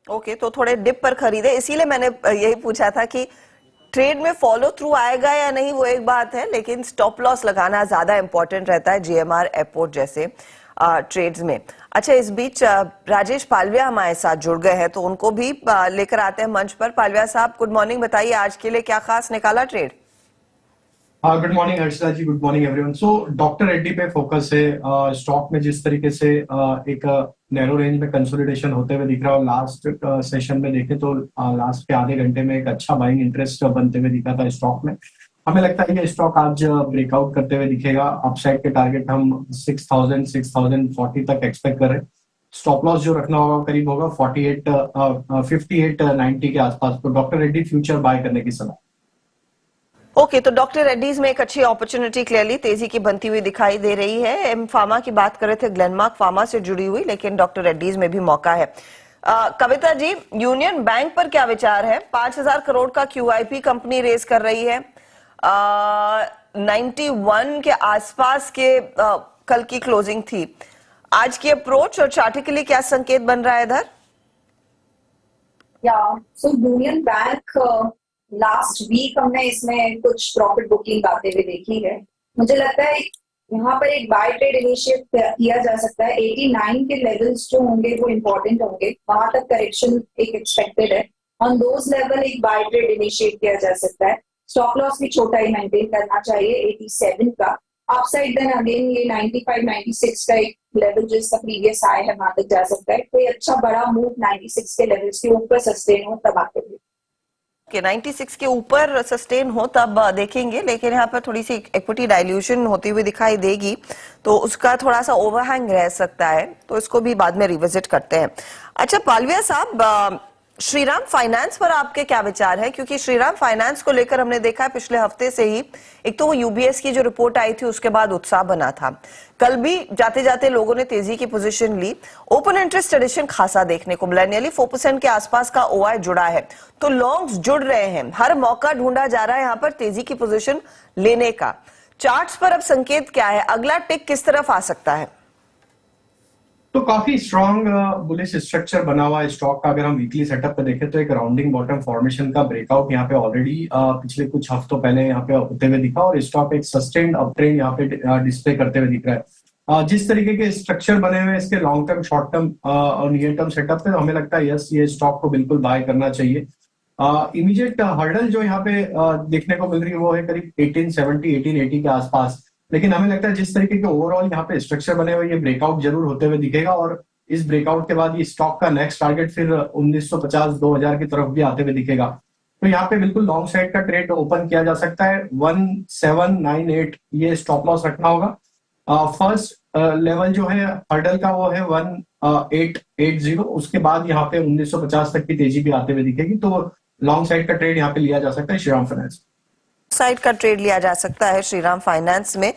Okay, तो थोड़े dip पर खरीदे, इसीलिए मैंने यही पूछा था कि ट्रेड में फॉलो थ्रू आएगा या नहीं वो एक बात है, लेकिन स्टॉप लॉस लगाना ज्यादा इंपॉर्टेंट रहता है जीएमआर एयरपोर्ट जैसे ट्रेड्स में। अच्छा, इस बीच राजेश पालविया हमारे साथ जुड़ गए हैं, तो उनको भी लेकर आते हैं मंच पर। पालविया साहब, गुड मॉर्निंग, बताइए आज के लिए क्या खास निकाला trade? Good morning Harshita ji, good morning everyone. So doctor Reddy पे फोकस है। स्टॉक में जिस तरीके से एक नैरो रेंज में कंसोलिडेशन होते हुए दिख रहा है, लास्ट सेशन में देखें तो लास्ट के आधे घंटे में एक अच्छा बाइंग इंटरेस्ट बनते हुए दिखा था स्टॉक में। हमें लगता है कि स्टॉक आज ब्रेकआउट करते हुए दिखेगा। अपसाइड के टारगेट हम 6000 6040 तक एक्सपेक्ट कर रहे हैं। स्टॉप लॉस जो रखना होगा करीब होगा 5890 के आसपास। तो डॉक्टर रेड्डी फ्यूचर बाय करने की सलाह। ओके, तो डॉक्टर रेड्डीज में एक अच्छी अपॉर्चुनिटी क्लियरली तेजी की बनती हुई दिखाई दे रही है। एम फार्मा की बात कर रहे थे, ग्लेनमार्क फार्मा से जुड़ी हुई, लेकिन डॉक्टर रेड्डीज में भी मौका है। कविता जी, यूनियन बैंक पर क्या विचार है? 5000 करोड़ का क्यूआईपी कंपनी रेज कर रही है। 91 के आसपास के कल की क्लोजिंग थी। आज की अप्रोच और चार्टिकली क्या संकेत बन रहा है इधर? या so Union Bank last week हमने इसमें कुछ प्रॉफिट बुकिंग आते हुए देखी है। मुझे लगता है यहाँ पर एक बाय ट्रेड इनिशिएट किया जा सकता है। 89 के लेवल्स जो होंगे वो इम्पोर्टेंट होंगे, वहां तक करेक्शन एक एक्सपेक्टेड है। ऑन दोज लेवल एक बाय ट्रेड इनिशिएट किया जा सकता है। स्टॉप लॉस भी छोटा ही मेंटेन करना चाहिए 87 का। अपसाइड देन अगेन ये 95 96 का एक लेवल जो इसका प्रीवियस हाई है वहां तक जा सकता है। कोई अच्छा बड़ा मूव 96 के लेवल्स के ऊपर सस्टेन हो तब आते हुए कि 96 के ऊपर सस्टेन हो तब देखेंगे, लेकिन यहाँ पर थोड़ी सी इक्विटी डाइल्यूशन होती हुई दिखाई देगी, तो उसका थोड़ा सा ओवरहैंग रह सकता है, तो इसको भी बाद में रिविजिट करते हैं। अच्छा पालविया साहब, श्रीराम फाइनेंस पर आपके क्या विचार है? क्योंकि श्रीराम फाइनेंस को लेकर हमने देखा है पिछले हफ्ते से ही, एक तो वो यूबीएस की जो रिपोर्ट आई थी उसके बाद उत्साह बना था, कल भी जाते जाते लोगों ने तेजी की पोजीशन ली। ओपन इंटरेस्ट एडिशन खासा देखने को मिला, नियरली 4% के आसपास का ओआई जुड़ा है, तो लॉन्ग्स जुड़ रहे हैं, हर मौका ढूंढा जा रहा है यहाँ पर तेजी की पोजीशन लेने का। चार्ट्स पर अब संकेत क्या है, अगला टिक किस तरफ आ सकता है? तो काफी स्ट्रॉन्ग बुलिश स्ट्रक्चर बना हुआ है स्टॉक का। अगर हम वीकली सेटअप पे देखें तो एक राउंडिंग बॉटम फॉर्मेशन का ब्रेकआउट यहाँ पे ऑलरेडी पिछले कुछ हफ्तों पहले यहाँ पे होते हुए दिखा, और स्टॉक एक सस्टेन्ड अपट्रेंड यहाँ पे डिस्प्ले करते हुए दिख रहा है। जिस तरीके के स्ट्रक्चर बने हुए हैं इसके लॉन्ग टर्म, शॉर्ट टर्म और नियर टर्म सेटअप पे, तो हमें लगता है यस, ये स्टॉक को बिल्कुल बाय करना चाहिए। इमीडिएट हर्डल जो यहाँ पे देखने को मिल रही है वो है करीब 1870 1880 के आसपास। लेकिन हमें लगता है जिस तरीके के ओवरऑल यहाँ पे स्ट्रक्चर बने हुए, ये ब्रेकआउट जरूर होते हुए दिखेगा, और इस ब्रेकआउट के बाद ये स्टॉक का नेक्स्ट टारगेट फिर 1950 2000 की तरफ भी आते हुए दिखेगा। तो यहाँ पे बिल्कुल लॉन्ग साइड का ट्रेड ओपन किया जा सकता है। 1798 ये स्टॉप लॉस रखना होगा। फर्स्ट लेवल जो है हर्डल का वो है 1880। उसके बाद यहाँ पे 1950 तक की तेजी भी आते हुए दिखेगी, तो लॉन्ग साइड का ट्रेड यहाँ पे लिया जा सकता है श्रीराम फाइनेंस। साइड का ट्रेड लिया जा सकता है श्रीराम फाइनेंस में।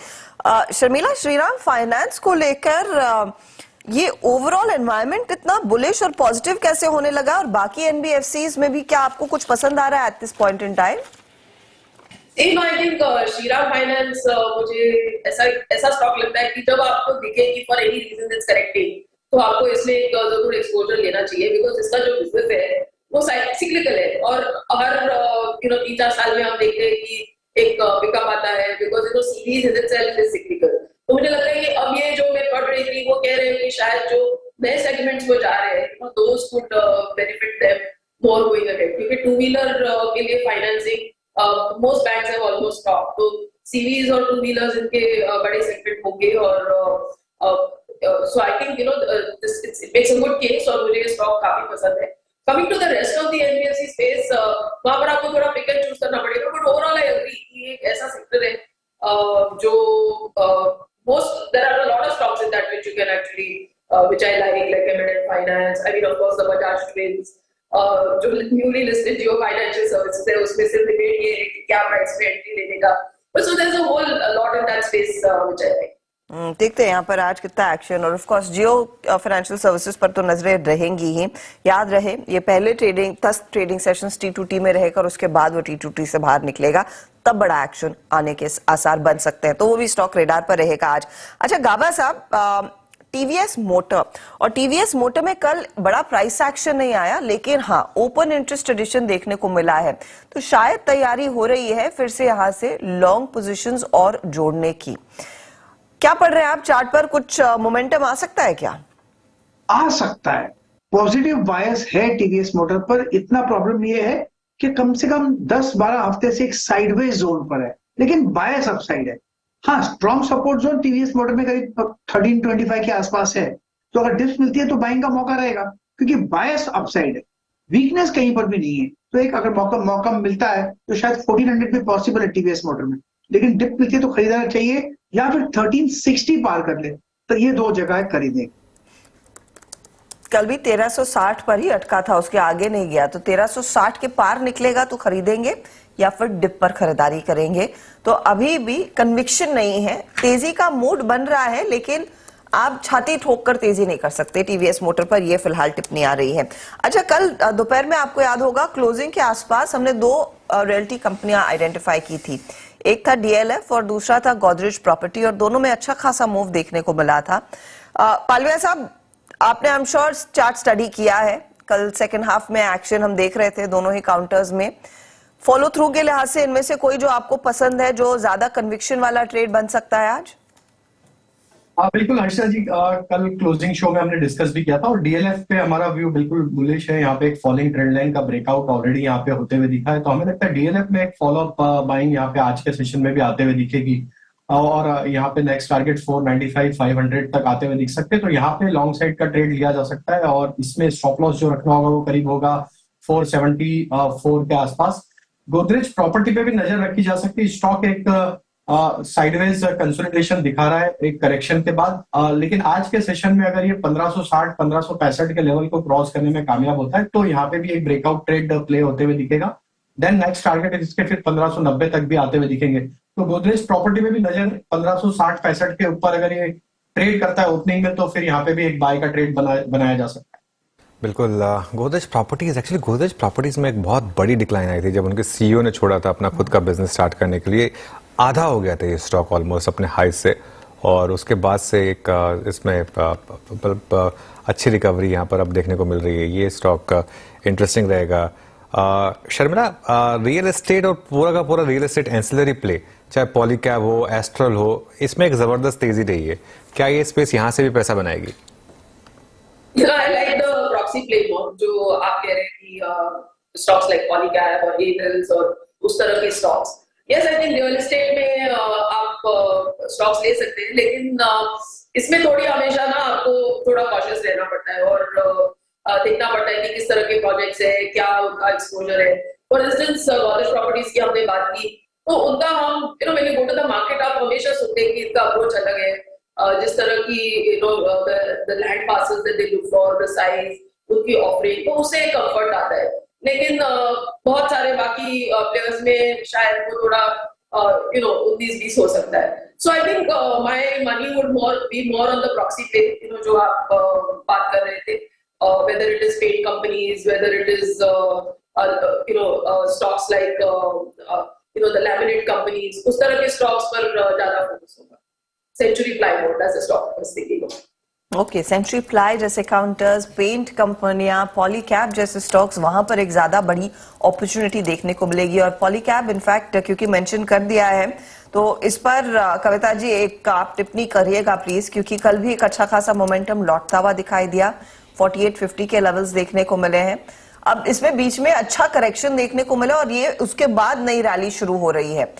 शर्मिला, श्रीराम फाइनेंस को लेकर ये ओवरऑल एनवायरनमेंट इतना बुलिश और पॉजिटिव कैसे होने लगा, और बाकी एनबीएफसीज में भी क्या आपको कुछ पसंद आ रहा है at this point in time? I think Shriram finance मुझे ऐसा स्टॉक लगता है कि जब आपको दिखे कि for any reason it's correcting, तो आपको इसमें एक जरूर एक्सपोजर लेना चाहिए, बिकॉज इसका जो बिजनेस है वो साइक्लिकल है, और हर 3-4 साल में हम देखते हैं कि एक पिकअप आता है, because series in itself is cyclical. तो मुझे लगता है कि अब ये जो मैं पढ़ रही थी वो कह रहे हैं कि शायद जो नए सेगमेंट्स में जा रहे हैं those could benefit them more going ahead, क्योंकि टू व्हीलर के लिए financing most banks have almost stop, तो सीरीज और टू व्हीलर्स इनके बड़े सेगमेंट होंगे, और so I think this it makes a good case, और मुझे ये स्टॉक काफी पसंद है। Coming to the rest of the NBFC space, वहां पर आपको थोड़ा पिक एंड चूज करना पड़ेगा, बट ओवरऑल आई एग्री कि एक ऐसा सेक्टर है जो most there are a lot of stocks in that which you can actually which I like Embedded Finance, I mean of course the Bajaj Twins, जो newly listed जियो Financial services है उसमें सिर्फ debate ये है कि क्या प्राइस पे entry लेने का, but so there is a whole lot in that space which I like. देखते हैं यहाँ पर आज कितना एक्शन, और of course Jio Financial Services पर तो नजरें रहेंगी ही। याद रहे ये पहले 10 ट्रेडिंग सेशंस T2T में रहेगा, और उसके बाद वो T2T से बाहर निकलेगा, तब बड़ा एक्शन आने के आसार बन सकते हैं, तो वो भी स्टॉक रेडार पर रहेगा आज। अच्छा गाबा साहब, टीवीएस मोटर, और टीवीएस मोटर में कल बड़ा प्राइस एक्शन नहीं आया, लेकिन हाँ ओपन इंटरेस्ट एडिशन देखने को मिला है। तो शायद तैयारी हो रही है फिर से यहां से लॉन्ग पोजीशंस और जोड़ने की। क्या पढ़ रहे हैं आप चार्ट पर? कुछ मोमेंटम आ सकता है क्या? आ सकता है, पॉजिटिव बायस है टीवीएस मोटर पर। इतना प्रॉब्लम ये है कि कम से कम 10-12 हफ्ते से एक साइडवेज जोन पर है, लेकिन बायस अपसाइड है। हाँ, strong support zone TVS motor में करीब 1325 के आसपास है, तो अगर डिप्स मिलती है तो बाइंग का मौका रहेगा, क्योंकि बायस अपसाइड है, वीकनेस कहीं पर भी नहीं है। तो एक अगर मौका मिलता है तो शायद 1400 भी पॉसिबल है टीवीएस मोटर में, लेकिन डिप मिलती है तो खरीदना चाहिए, या फिर 1360 पार कर ले, तो ये दो जगह खरीदें। कल भी 1360 पर ही अटका था, उसके आगे नहीं गया। तो 1360 के पार निकलेगा तो खरीदेंगे या फिर डिप पर खरीदारी करेंगे? तो अभी भी कन्विक्शन नहीं है, तेजी का मूड बन रहा है, लेकिन आप छाती ठोक कर तेजी नहीं कर सकते टीवीएस मोटर पर, ये फिलहाल टिप्पणी आ रही है। अच्छा, कल दोपहर में आपको याद होगा क्लोजिंग के आसपास हमने दो रियल्टी कंपनियां आइडेंटिफाई की थी। एक था डीएलएफ और दूसरा था गोदरेज प्रॉपर्टी, और दोनों में अच्छा खासा मूव देखने को मिला था। पालविया साहब, आपने I am sure chart study किया है। कल सेकंड हाफ में एक्शन हम देख रहे थे दोनों ही काउंटर्स में। फॉलो थ्रू के लिहाज से इनमें से कोई जो आपको पसंद है, जो ज्यादा कन्विक्शन वाला ट्रेड बन सकता है आज? बिल्कुल हर्षा जी, कल क्लोजिंग शो में हमने डिस्कस भी किया था, और डीएलएफ पे हमारा व्यू बिल्कुल बुलिश है। यहाँ पे एक फॉलिंग ट्रेंड लाइन का ब्रेकआउट ऑलरेडी यहाँ पे होते हुए दिखा है, तो हमें लगता है डीएलएफ में एक फॉलोअप बाइंग यहाँ पे आज के सेशन में भी आते हुए दिखेगी, और यहाँ पे नेक्स्ट टारगेट 495 500 तक आते हुए दिख सकते हैं। तो यहाँ पे लॉन्ग साइड का ट्रेड लिया जा सकता है, और इसमें स्टॉप लॉस जो रखना होगा वो करीब होगा 474 के आसपास। गोदरेज प्रॉपर्टी पे भी नजर रखी जा सकती है। स्टॉक एक साइडवेज कंसोलिडेशन दिखा रहा है एक करेक्शन के बाद, लेकिन आज के सेशन में अगर ये 1560 1565 के लेवल को क्रॉस करने में कामयाब होता है तो यहाँ पे भी एक ब्रेकआउट ट्रेड प्ले होते हुए दिखेगा। देन नेक्स्ट टारगेट इसके फिर 1590 तक भी आते हुए दिखेंगे। तो गोदरेज प्रॉपर्टी में भी नजर 1560 65 के ऊपर अगर ये ट्रेड करता है ओपनिंग में, तो फिर यहाँ पे भी एक बाय का ट्रेड बनाया जा सकता है। बिल्कुल। गोदरेज प्रॉपर्टीज में एक बहुत बड़ी डिक्लाइन आई थी जब उनके सीईओ ने छोड़ा था अपना खुद का बिजनेस स्टार्ट करने के लिए। आधा हो गया था ये स्टॉक ऑलमोस्ट अपने हाई से, और उसके बाद से एक इसमें अच्छी रिकवरी यहाँ पर अब देखने को मिल रही है। ये स्टॉक इंटरेस्टिंग रहेगा। शर्मिला, रियल एस्टेट और पूरा का पूरा रियल एस्टेट एंसिलरी प्ले, चाहे पॉलीकैब हो, एस्ट्रल हो, इसमें एक जबरदस्त तेजी रही है। क्या ये स्पेस यहाँ से भी पैसा बनाएगी? I like the proxy play more, जो आप कह रहे हैं कि stocks like Polycab और Aetherls और उस तरह के stocks. Yes, I think real estate में आप स्टॉक्स ले सकते हैं, लेकिन इसमें थोड़ी हमेशा ना आपको थोड़ा कॉशियस रहना पड़ता है, और देखना पड़ता है कि किस तरह के प्रोजेक्ट्स है, क्या उनका एक्सपोजर है। फॉर इंस्टेंस गोदरेज प्रॉपर्टीज की हमने बात की, तो उनका हम when you go to the market आप हमेशा सुनते हैं कि इनका अप्रोच अलग है। जिस तरह की the land parcels that they look for, the size, उनकी ऑफरिंग, तो उससे कंफर्ट आता है। लेकिन बहुत सारे बाकी प्लेयर्स में शायद वो थोड़ा 19-20 हो सकता है। So I think my money would be more on the proxy play, जो आप बात कर रहे थे, whether it is paint companies, whether it is stocks like the laminate companies, उस तरह के स्टॉक्स पर ज्यादा फोकस होगा। Century Plywood as a stock I was thinking of. Okay, Century ply जैसे काउंटर्स, पेंट कंपनियां, पॉलीकैब जैसे स्टॉक्स, वहां पर एक ज्यादा बड़ी अपॉर्चुनिटी देखने को मिलेगी। और पॉलीकैब इनफैक्ट क्योंकि मेंशन कर दिया है, तो इस पर कविता जी एक आप टिप्पणी करिएगा प्लीज, क्योंकि कल भी एक अच्छा खासा मोमेंटम लौटता हुआ दिखाई दिया, 4850 के लेवल्स देखने को मिले हैं। अब इसमें बीच में अच्छा करेक्शन देखने को मिला, और ये उसके बाद नई रैली शुरू हो रही है।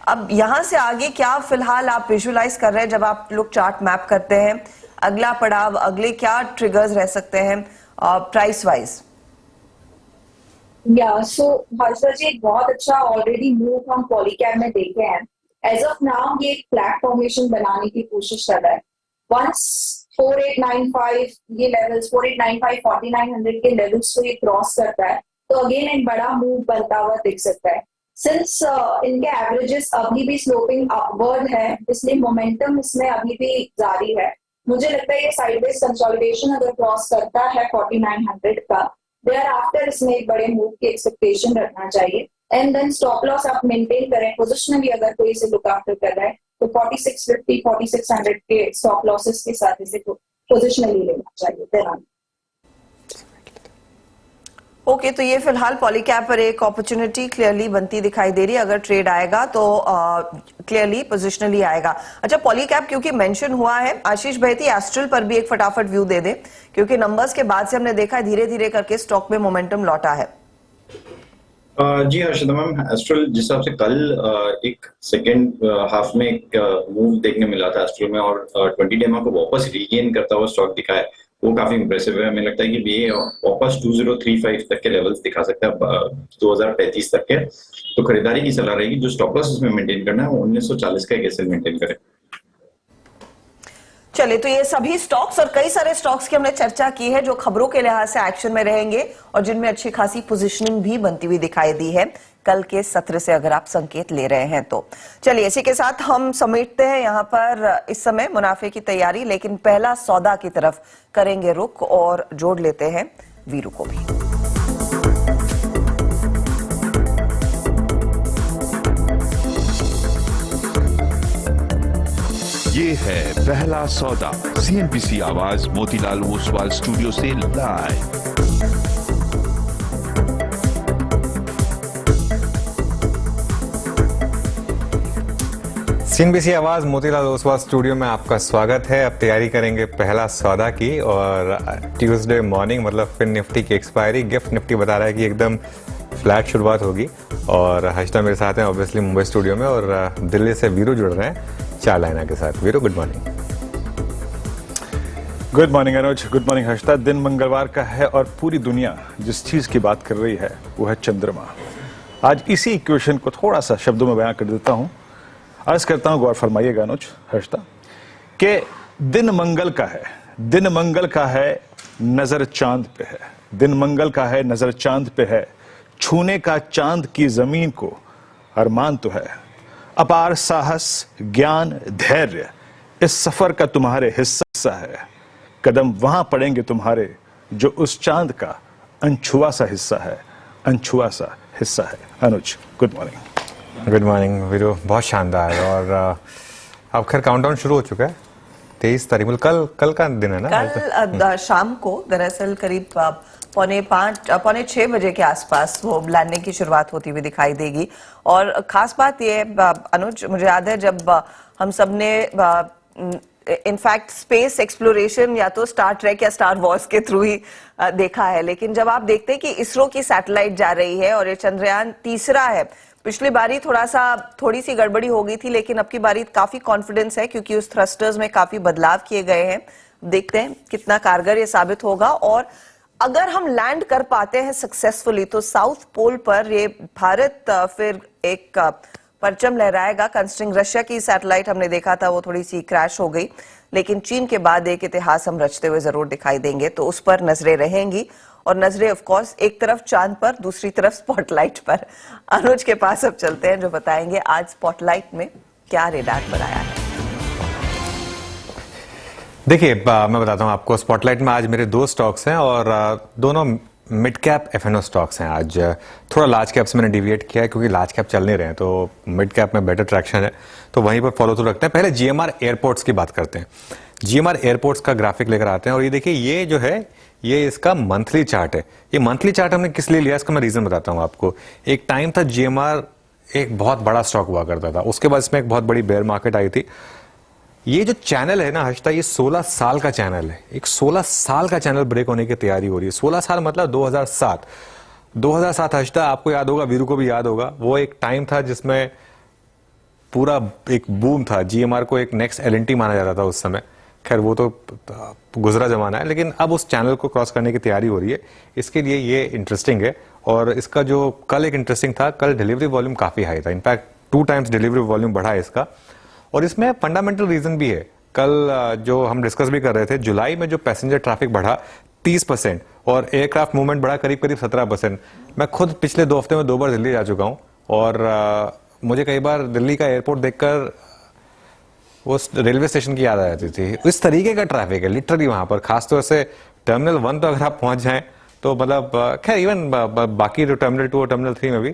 अब यहां से आगे क्या फिलहाल आप विजुअलाइज कर रहे हैं जब आप लोग चार्ट मैप करते हैं? अगला पड़ाव, अगले क्या ट्रिगर्स रह सकते हैं प्राइस वाइज? सो हर्षा जी, एक बहुत अच्छा ऑलरेडी मूव हम पॉलीकैब में देखे हैं। एज ऑफ नाउ ये एक फ्लैट फॉर्मेशन बनाने की कोशिश कर रहा है। वंस 4895 ये लेवल्स, 4895 4900 के लेवल्स को ये क्रॉस करता है, तो अगेन एक बड़ा मूव बनता हुआ दिख सकता है। सिंस इनके एवरेजेस अभी भी स्लोपिंग अपवर्ड है, इसलिए मोमेंटम इसमें अभी भी जारी है। मुझे लगता है ये साइडवेज कंसोलिडेशन अगर क्रॉस करता है 4900 का, देयर आफ्टर इसमें एक बड़े मूव की एक्सपेक्टेशन रखना चाहिए। एंड देन स्टॉप लॉस आप मेंटेन करें, पोजीशन में भी अगर कोई इसे लुक आफ्टर कर रहा है तो 4650 4600 के स्टॉप लॉसेस के साथ इसे पोजिशनली लेना चाहिए देना। ओके तो ये फिलहाल पॉलीकैप पर एक अपॉर्चुनिटी क्लियरली बनती दिखाई दे रही है। अगर ट्रेड आएगा तो क्लियरली पोजिशनली आएगा। अच्छा, पॉलीकैप क्योंकि मेंशन हुआ है, आशीष भैती एस्ट्रल पर भी एक फटाफट व्यू दे दे, क्योंकि नंबर्स के बाद से हमने देखा है धीरे धीरे करके स्टॉक में मोमेंटम लौटा है। जी हर्षिता मैम, एस्ट्रल जिस हिसाब से कल एक सेकेंड हाफ में एक मूव देखने मिला था एस्ट्रल में, और 20 डेमा को वापस रीगेन करता हुआ स्टॉक दिखा है, वो काफी इंप्रेसिव है। हमें लगता है कि ये वापस 2035 तक के लेवल्स दिखा सकता है 2035 तक के। तो खरीदारी की सलाह रहेगी। जो स्टॉप लॉस उसमें मेंटेन करना है वो 1940 का एक एसएल मेंटेन करें। चलिए, तो ये सभी स्टॉक्स और कई सारे स्टॉक्स की हमने चर्चा की है जो खबरों के लिहाज से एक्शन में रहेंगे और जिनमें अच्छी खासी पोजीशनिंग भी बनती हुई दिखाई दी है कल के सत्र से, अगर आप संकेत ले रहे हैं तो। चलिए, इसी के साथ हम समेटते हैं यहां पर इस समय मुनाफे की तैयारी, लेकिन पहला सौदा की तरफ करेंगे रुख और जोड़ लेते हैं वीरू को भी। ये है पहला सौदा, सीएनबीसी आवाज मोतीलाल ओसवाल स्टूडियो से लाइव। सीएनबीसी आवाज मोतीलाल ओसवाल स्टूडियो में आपका स्वागत है। अब तैयारी करेंगे पहला सौदा की, और ट्यूसडे मॉर्निंग मतलब फिर निफ्टी की एक्सपायरी, गिफ्ट निफ्टी बता रहा है कि एकदम फ्लैट शुरुआत होगी। और हर्षिता मेरे साथ हैं ऑब्वियसली मुंबई स्टूडियो में, और दिल्ली से वीरू जुड़ रहे हैं चारलाइना के साथ। Viru, good morning. Good morning Anuj, good morning Harshita. दिन मंगलवार का है और पूरी दुनिया जिस चीज की बात कर रही है वो है चंद्रमा। आज इसी इक्वेशन को थोड़ा सा शब्दों में बयां कर देता हूं। अर्ज करता हूं, गौर फरमाइएगा अनुज, हर्षिता, कि दिन मंगल का है, दिन मंगल का है, नजर चांद पे है। दिन मंगल का है, नजर चांद पे है, छूने का चांद की जमीन को अरमान तो है। अपार साहस, ज्ञान, धैर्य इस सफर का तुम्हारे हिस्सा है। कदम वहां पड़ेंगे तुम्हारे जो उस चांद का अनछुआ सा हिस्सा है, अनछुआ सा हिस्सा है। Anuj, good morning. Good morning Viru, बहुत शानदार। और अब खैर काउंटडाउन शुरू हो चुका है 23 तारीख, मतलब कल का दिन है ना? कल शाम को दरअसल करीब 4:45-6 बजे के आसपास वो लैंडिंग की शुरुआत होती हुई दिखाई देगी। और खास बात ये अनुज, मुझे याद है जब हम सब ने इनफैक्ट स्पेस एक्सप्लोरेशन या तो स्टार ट्रेक या स्टार वॉर्स के थ्रू ही देखा है, लेकिन जब आप देखते हैं कि इसरो की सैटेलाइट जा रही है और ये चंद्रयान तीसरा है। पिछली बारी थोड़ी सी गड़बड़ी हो गई थी, लेकिन अब की बारी काफी कॉन्फिडेंस है क्योंकि उस थ्रस्टर्स में काफी बदलाव किए गए हैं। देखते हैं कितना कारगर ये साबित होगा, और अगर हम लैंड कर पाते हैं सक्सेसफुली तो साउथ पोल पर ये भारत फिर एक परचम लहराएगा। कंसिडरिंग रशिया की सैटेलाइट हमने देखा था वो थोड़ी सी क्रैश हो गई, लेकिन चीन के बाद एक इतिहास हम रचते हुए जरूर दिखाई देंगे, तो उस पर नजरें रहेंगी। और नजरें ऑफ कोर्स एक तरफ चांद पर, दूसरी तरफ स्पॉटलाइट पर। अनुज के पास अब चलते हैं जो बताएंगे आज स्पॉटलाइट में क्या रेडार पर आया है। देखिए, मैं बताता हूं आपको, स्पॉटलाइट में आज मेरे 2 स्टॉक्स हैं और दोनों मिड कैप एफएनओ स्टॉक्स हैं। आज थोड़ा लार्ज कैप से मैंने डिविएट किया है क्योंकि लार्ज कैप चल नहीं रहे हैं, तो मिड कैप में बेटर ट्रैक्शन है, तो वहीं पर फॉलो थ्रू रखते हैं। पहले जीएमआर एयरपोर्ट्स की बात करते हैं। जीएमआर एयरपोर्ट्स का ग्राफिक लेकर आते हैं, और ये देखिए, ये जो है ये इसका मंथली चार्ट है। ये मंथली चार्ट हमने किस लिए लिया, इसका मैं रीजन बताता हूं आपको। एक टाइम था जीएमआर एक बहुत बड़ा स्टॉक हुआ करता था, उसके बाद इसमें एक बहुत बड़ी बेयर मार्केट आई थी। ये जो चैनल है ना हर्षिता, ये 16 साल का चैनल है। एक 16 साल का चैनल ब्रेक होने की तैयारी हो रही है। 16 साल मतलब 2007 हर्षिता, आपको याद होगा, वीरू को भी याद होगा, वो एक टाइम था जिसमें पूरा एक बूम था। जीएमआर को एक नेक्स्ट एलएनटी माना जाता था उस समय। खैर वो तो गुजरा जमाना है, लेकिन अब उस चैनल को क्रॉस करने की तैयारी हो रही है। इसके लिए ये इंटरेस्टिंग है। और इसका जो कल एक इंटरेस्टिंग था, कल डिलीवरी वॉल्यूम काफी हाई था, इनफैक्ट 2 टाइम्स डिलीवरी वॉल्यूम बढ़ा है इसका। और इसमें फंडामेंटल रीजन भी है। कल जो हम डिस्कस भी कर रहे थे, जुलाई में जो पैसेंजर ट्रैफिक बढ़ा 30% और एयरक्राफ्ट मूवमेंट बढ़ा करीब 17%। मैं खुद पिछले 2 हफ्ते में 2 बार दिल्ली जा चुका हूं, और मुझे कई बार दिल्ली का एयरपोर्ट देखकर वो रेलवे स्टेशन की याद आ जाती थी। इस तरीके का ट्रैफिक है लिटरली वहां पर, खासतौर से टर्मिनल 1 तो अगर आप पहुंच जाएं तो मतलब खैर इवन बाकी जो टर्मिनल 2 और टर्मिनल 3 में भी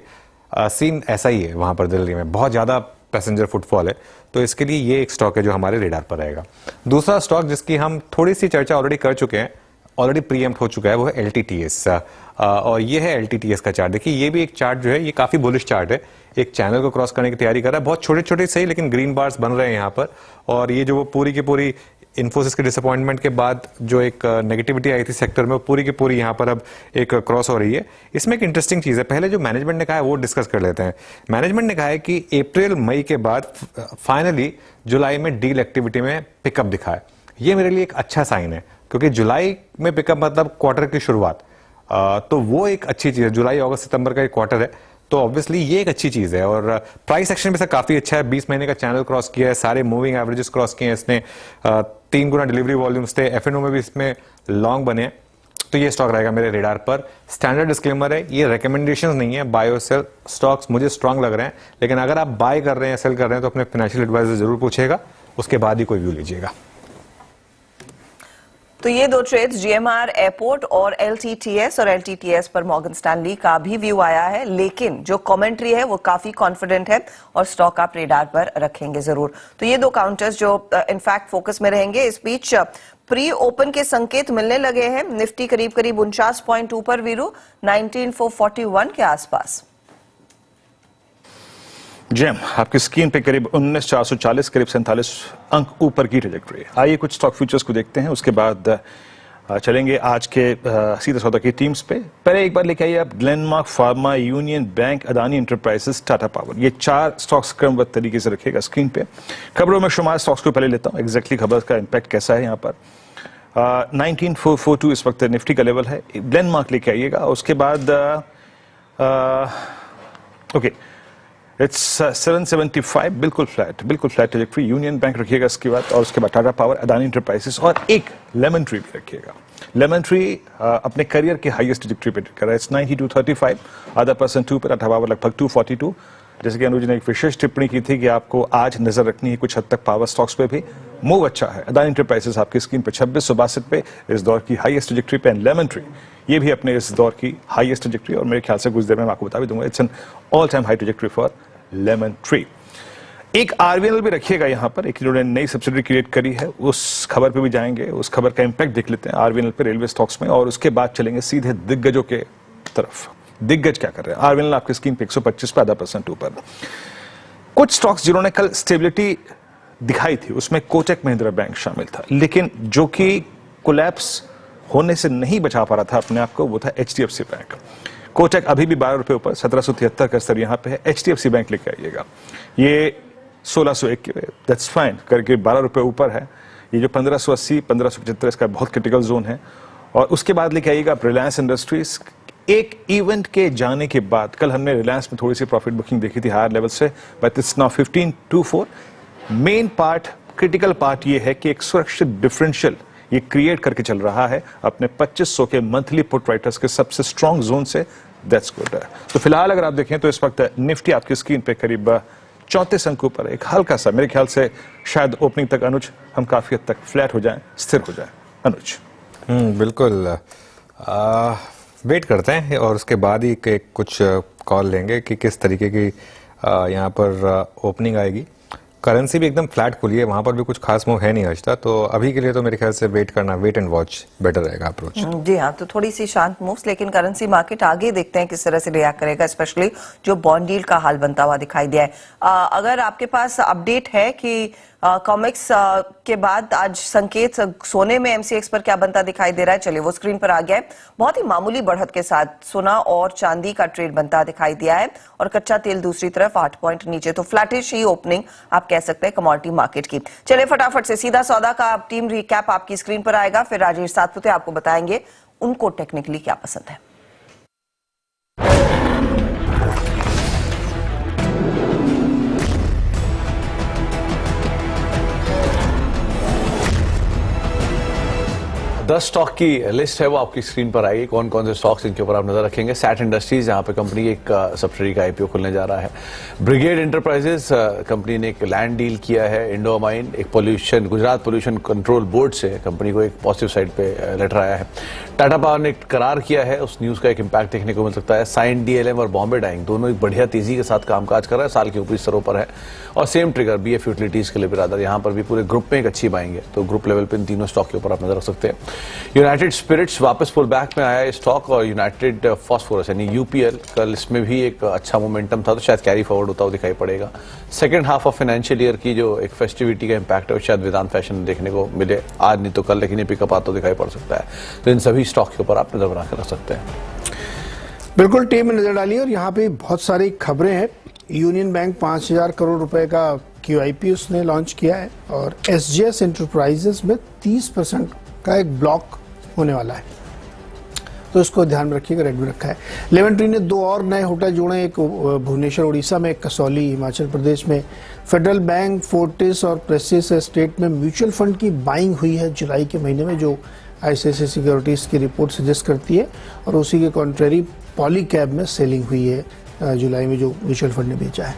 सीन ऐसा ही है वहां पर दिल्ली में। बहुत ज्यादा पैसेंजर फुटफॉल है, तो इसके लिए ये एक स्टॉक है जो हमारे रेडार पर रहेगा। दूसरा स्टॉक जिसकी हम थोड़ी सी चर्चा ऑलरेडी कर चुके हैं, ऑलरेडी प्रीएम्प्ट हो चुका है, वो है LTTS। और ये है LTTS का चार्ट। देखिए ये भी एक चार्ट जो है ये काफी बुलिश चार्ट है, एक चैनल को क्रॉस करने की तैयारी कर रहा है, बहुत छोटे छोटे सही लेकिन ग्रीन बार्स बन रहे हैं यहाँ पर। और ये जो वो पूरी की पूरी इन्फोसिस के डिसअपॉइंटमेंट के बाद जो एक नेगेटिविटी आई थी सेक्टर में, वो पूरी की पूरी यहाँ पर अब एक क्रॉस हो रही है। इसमें एक इंटरेस्टिंग चीज़ है, पहले जो मैनेजमेंट ने कहा है वो डिस्कस कर लेते हैं। मैनेजमेंट ने कहा है कि अप्रैल मई के बाद फाइनली जुलाई में डील एक्टिविटी में पिकअप दिखा है। ये मेरे लिए एक अच्छा साइन है, क्योंकि जुलाई में पिकअप मतलब क्वार्टर की शुरुआत, तो वो एक अच्छी चीज़ है। जुलाई अगस्त सितंबर का एक क्वार्टर है, तो ऑब्वियसली ये एक अच्छी चीज़ है। और प्राइस एक्शन भी सर काफ़ी अच्छा है, 20 महीने का चैनल क्रॉस किया है, सारे मूविंग एवरेजेस क्रॉस किए हैं इसने, 3 गुना डिलीवरी वॉल्यूम्स थे, F&O में भी इसमें लॉन्ग बने हैं। तो ये स्टॉक रहेगा मेरे रेडार पर। स्टैंडर्ड डिस्क्लेमर है, ये रिकमेंडेशंस नहीं है, बाय और सेल स्टॉक्स मुझे स्ट्रांग लग रहे हैं, लेकिन अगर आप बाय कर रहे हैं, सेल कर रहे हैं, तो अपने फाइनेंशियल एडवाइजर जरूर पूछेगा, उसके बाद ही कोई व्यू लीजिएगा। तो ये दो ट्रेड्स GMR एयरपोर्ट और LTTS, और LTTS पर मॉर्गन स्टैनली का भी व्यू आया है, लेकिन जो कमेंट्री है वो काफी कॉन्फिडेंट है और स्टॉक आप रेडार पर रखेंगे जरूर। तो ये दो काउंटर्स जो इनफैक्ट फोकस में रहेंगे। इस बीच प्री ओपन के संकेत मिलने लगे हैं, निफ्टी करीब 49.2 पर वीरू 19,441 के आसपास। जैम आपकी स्क्रीन पे करीब 19,440, करीब 47 अंक ऊपर की ट्रेजेक्टरी। आइए कुछ स्टॉक फ्यूचर्स को देखते हैं, उसके बाद चलेंगे आज के सीधा सौदा की टीम्स पे। पहले एक बार लेके आइए आप Glenmark pharma, union bank, Adani enterprises, Tata power. ये 4 स्टॉक्स क्रमबद्ध तरीके से रखिएगा स्क्रीन पे। खबरों में शुमार स्टॉक्स को पहले लेता हूँ, एग्जैक्टली खबर का इंपैक्ट कैसा है यहाँ पर। 19,442 इस वक्त निफ्टी का लेवल है, ग्लेनमार्क लेके आइएगा। उसके बाद ओके इट्स 775, बिल्कुल फ्लैट ट्रैजेक्टरी। यूनियन बैंक रखिएगा इसके बाद, और उसके बाद टाटा पावर, अदानी एंटरप्राइजेस, और एक लेमन ट्री भी रखिएगा। लेमन ट्री अपने करियर के हाईएस्ट ट्रैजेक्टरी पे कर रहा है, इट्स 92.35, आधा % ऊपर, टाटा पावर लगभग 242। जैसे कि अनुज ने एक विशेष टिप्पणी की थी कि आपको आज नजर रखनी है कुछ हद तक पावर स्टॉक्स पे भी, मूव अच्छा है। अदानी एंटरप्राइजेस आपकी स्क्रीन पे 2662 पे, इस दौर की हाईएस्ट ट्रैजेक्टरी पे। एंड लेमन ट्री ये भी अपने इस दौर की हाईएस्ट ट्रैजेक्टरी, और मेरे ख्याल से कुछ देर में मैं आपको बता भी दूंगा, it's an all time high trajectory for lemon tree. एक RVNL भी रखिएगा यहाँ पर, एक इन्होंने नई सब्सिडरी क्रिएट करी है, उस खबर पे भी जाएंगे, उस खबर का इंपैक्ट देख लेते हैं RVNL पे रेलवे स्टॉक्स में, और उसके बाद चलेंगे सीधे दिग्गजों के तरफ। दिग्गज क्या कर रहे हैं? RVNL आपकी स्क्रीन पे 125 पे, आधा % ऊपर। कुछ स्टॉक्स जिन्होंने कल स्टेबिलिटी दिखाई थी, उसमें कोटक महिंद्रा बैंक शामिल था, लेकिन जो कि कोलैप्स होने से नहीं बचा पा रहा था अपने आप को, वो था HDFC बैंक। कोटक अभी भी 12 रुपए ऊपर, 1773 का स्तर यहाँ पे है। HDFC बैंक लेके आइएगा, ये 1601, दैट्स फाइन, करके 12 रुपए ऊपर है। ये जो 1580, 1575 इसका बहुत क्रिटिकल जोन है। और उसके बाद लेके आइएगा आप रिलायंस इंडस्ट्रीज। एक इवेंट के जाने के बाद, कल हमने रिलायंस में थोड़ी सी प्रॉफिट बुकिंग देखी थी हायर लेवल से, but it's now 1524। Main part, critical part ये है कि एक सुरक्षित डिफरेंशियल ये क्रिएट करके चल रहा है अपने 2500 के मंथली पुट राइटर्स के सबसे स्ट्रॉन्ग जोन से, दैट्स गुड। तो फिलहाल अगर आप देखें तो इस वक्त निफ्टी आपकी स्क्रीन पे करीब 34 अंक ऊपर, एक हल्का सा, मेरे ख्याल से शायद ओपनिंग तक अनुज हम काफी हद तक फ्लैट हो जाएं, स्थिर हो जाएं। अनुज बिल्कुल, वेट करते हैं और उसके बाद ही कुछ कॉल लेंगे कि किस तरीके की यहाँ पर ओपनिंग आएगी। करेंसी भी एकदम फ्लैट खुली है, वहां पर भी कुछ खास मूव है नहीं आज तक, तो अभी के लिए तो मेरे ख्याल से वेट करना, वेट एंड वॉच बेटर रहेगा अप्रोच। जी हाँ, तो थोड़ी सी शांत मूव्स, लेकिन करेंसी मार्केट आगे देखते हैं किस तरह से रिएक्ट करेगा, स्पेशली जो बॉन्ड डील का हाल बनता हुआ दिखाई दिया है। अगर आपके पास अपडेट है कि कॉमिक्स के बाद आज संकेत सोने में MCX पर क्या बनता दिखाई दे रहा है, चलिए वो स्क्रीन पर आ गया है। बहुत ही मामूली बढ़त के साथ सोना और चांदी का ट्रेड बनता दिखाई दिया है, और कच्चा तेल दूसरी तरफ 8 पॉइंट नीचे, तो फ्लैटिश ही ओपनिंग आप कह सकते हैं कमोडिटी मार्केट की। चलिए फटाफट से सीधा सौदा का टीम रिकैप आपकी स्क्रीन पर आएगा, फिर राजेश सातपुते आपको बताएंगे उनको टेक्निकली क्या पसंद है। 10 स्टॉक की लिस्ट है वो आपकी स्क्रीन पर आएगी, कौन कौन से स्टॉक्स इनके ऊपर आप नजर रखेंगे। सैट इंडस्ट्रीज जहां पे कंपनी एक सब्सिडरी का आईपीओ खुलने जा रहा है। ब्रिगेड एंटरप्राइजेस कंपनी ने एक लैंड डील किया है। इंडोमाइन एक pollution, Gujarat pollution control board से कंपनी को एक पॉजिटिव साइड पे लेटर आया है। टाटा पावर ने करार किया है, उस न्यूज का एक इम्पैक्ट देखने को मिल सकता है। साइन डीएलएम और बॉम्बे डाइंग दोनों एक बढ़िया तेजी के साथ कामकाज कर रहा है, साल के ऊपरी स्तरों पर है। और सेम ट्रिगर बीएफ यूटिलिटीज के लिए बिरादर, यहाँ पर भी पूरे ग्रुप में एक अच्छी बाइंग है, तो ग्रुप लेवल पे इन तीनों स्टॉक के ऊपर आप नजर रख सकते हैं। यूनाइटेड स्पिरिट्स वापस पुल बैक में आया है स्टॉक, और यूनाइटेड फास्फोरस यानी यूपीएल कल इसमें भी एक अच्छा मोमेंटम था, तो शायद कैरी फॉरवर्ड होता हुआ दिखाई पड़ेगा। Second half of financial year की जो एक फेस्टिविटी का इंपैक्ट है वो शायद वेदांत फैशन देखने को मिले, आज नहीं तो कल, लेकिन ये पिकअप आता दिखाई पड़ सकता है। तो इन सभी स्टॉक के ऊपर आप नजर बनाकर रख सकते हैं। बिल्कुल टीम में नजर डालिए। और यहाँ पे बहुत सारी खबरें हैं। यूनियन बैंक 5,000 करोड़ रुपए का QIP उसने लॉन्च किया है, और SGS एंटरप्राइजेस में 30% का एक ब्लॉक होने वाला है, तो इसको ध्यान में रखिएगा, रेड में रखा है। लेमन ट्री ने 2 और नए होटल जोड़े, एक भुवनेश्वर उड़ीसा में, एक कसौली हिमाचल प्रदेश में। फेडरल बैंक, फोर्टिस और प्रेसिस एस्टेट में म्यूचुअल फंड की बाइंग हुई है जुलाई के महीने में, जो ICICI सिक्योरिटीज की रिपोर्ट सजेस्ट करती है, और उसी के कॉन्ट्रेरी पॉलीकैब में सेलिंग हुई है जुलाई में, जो म्यूचुअल फंड ने बेचा है।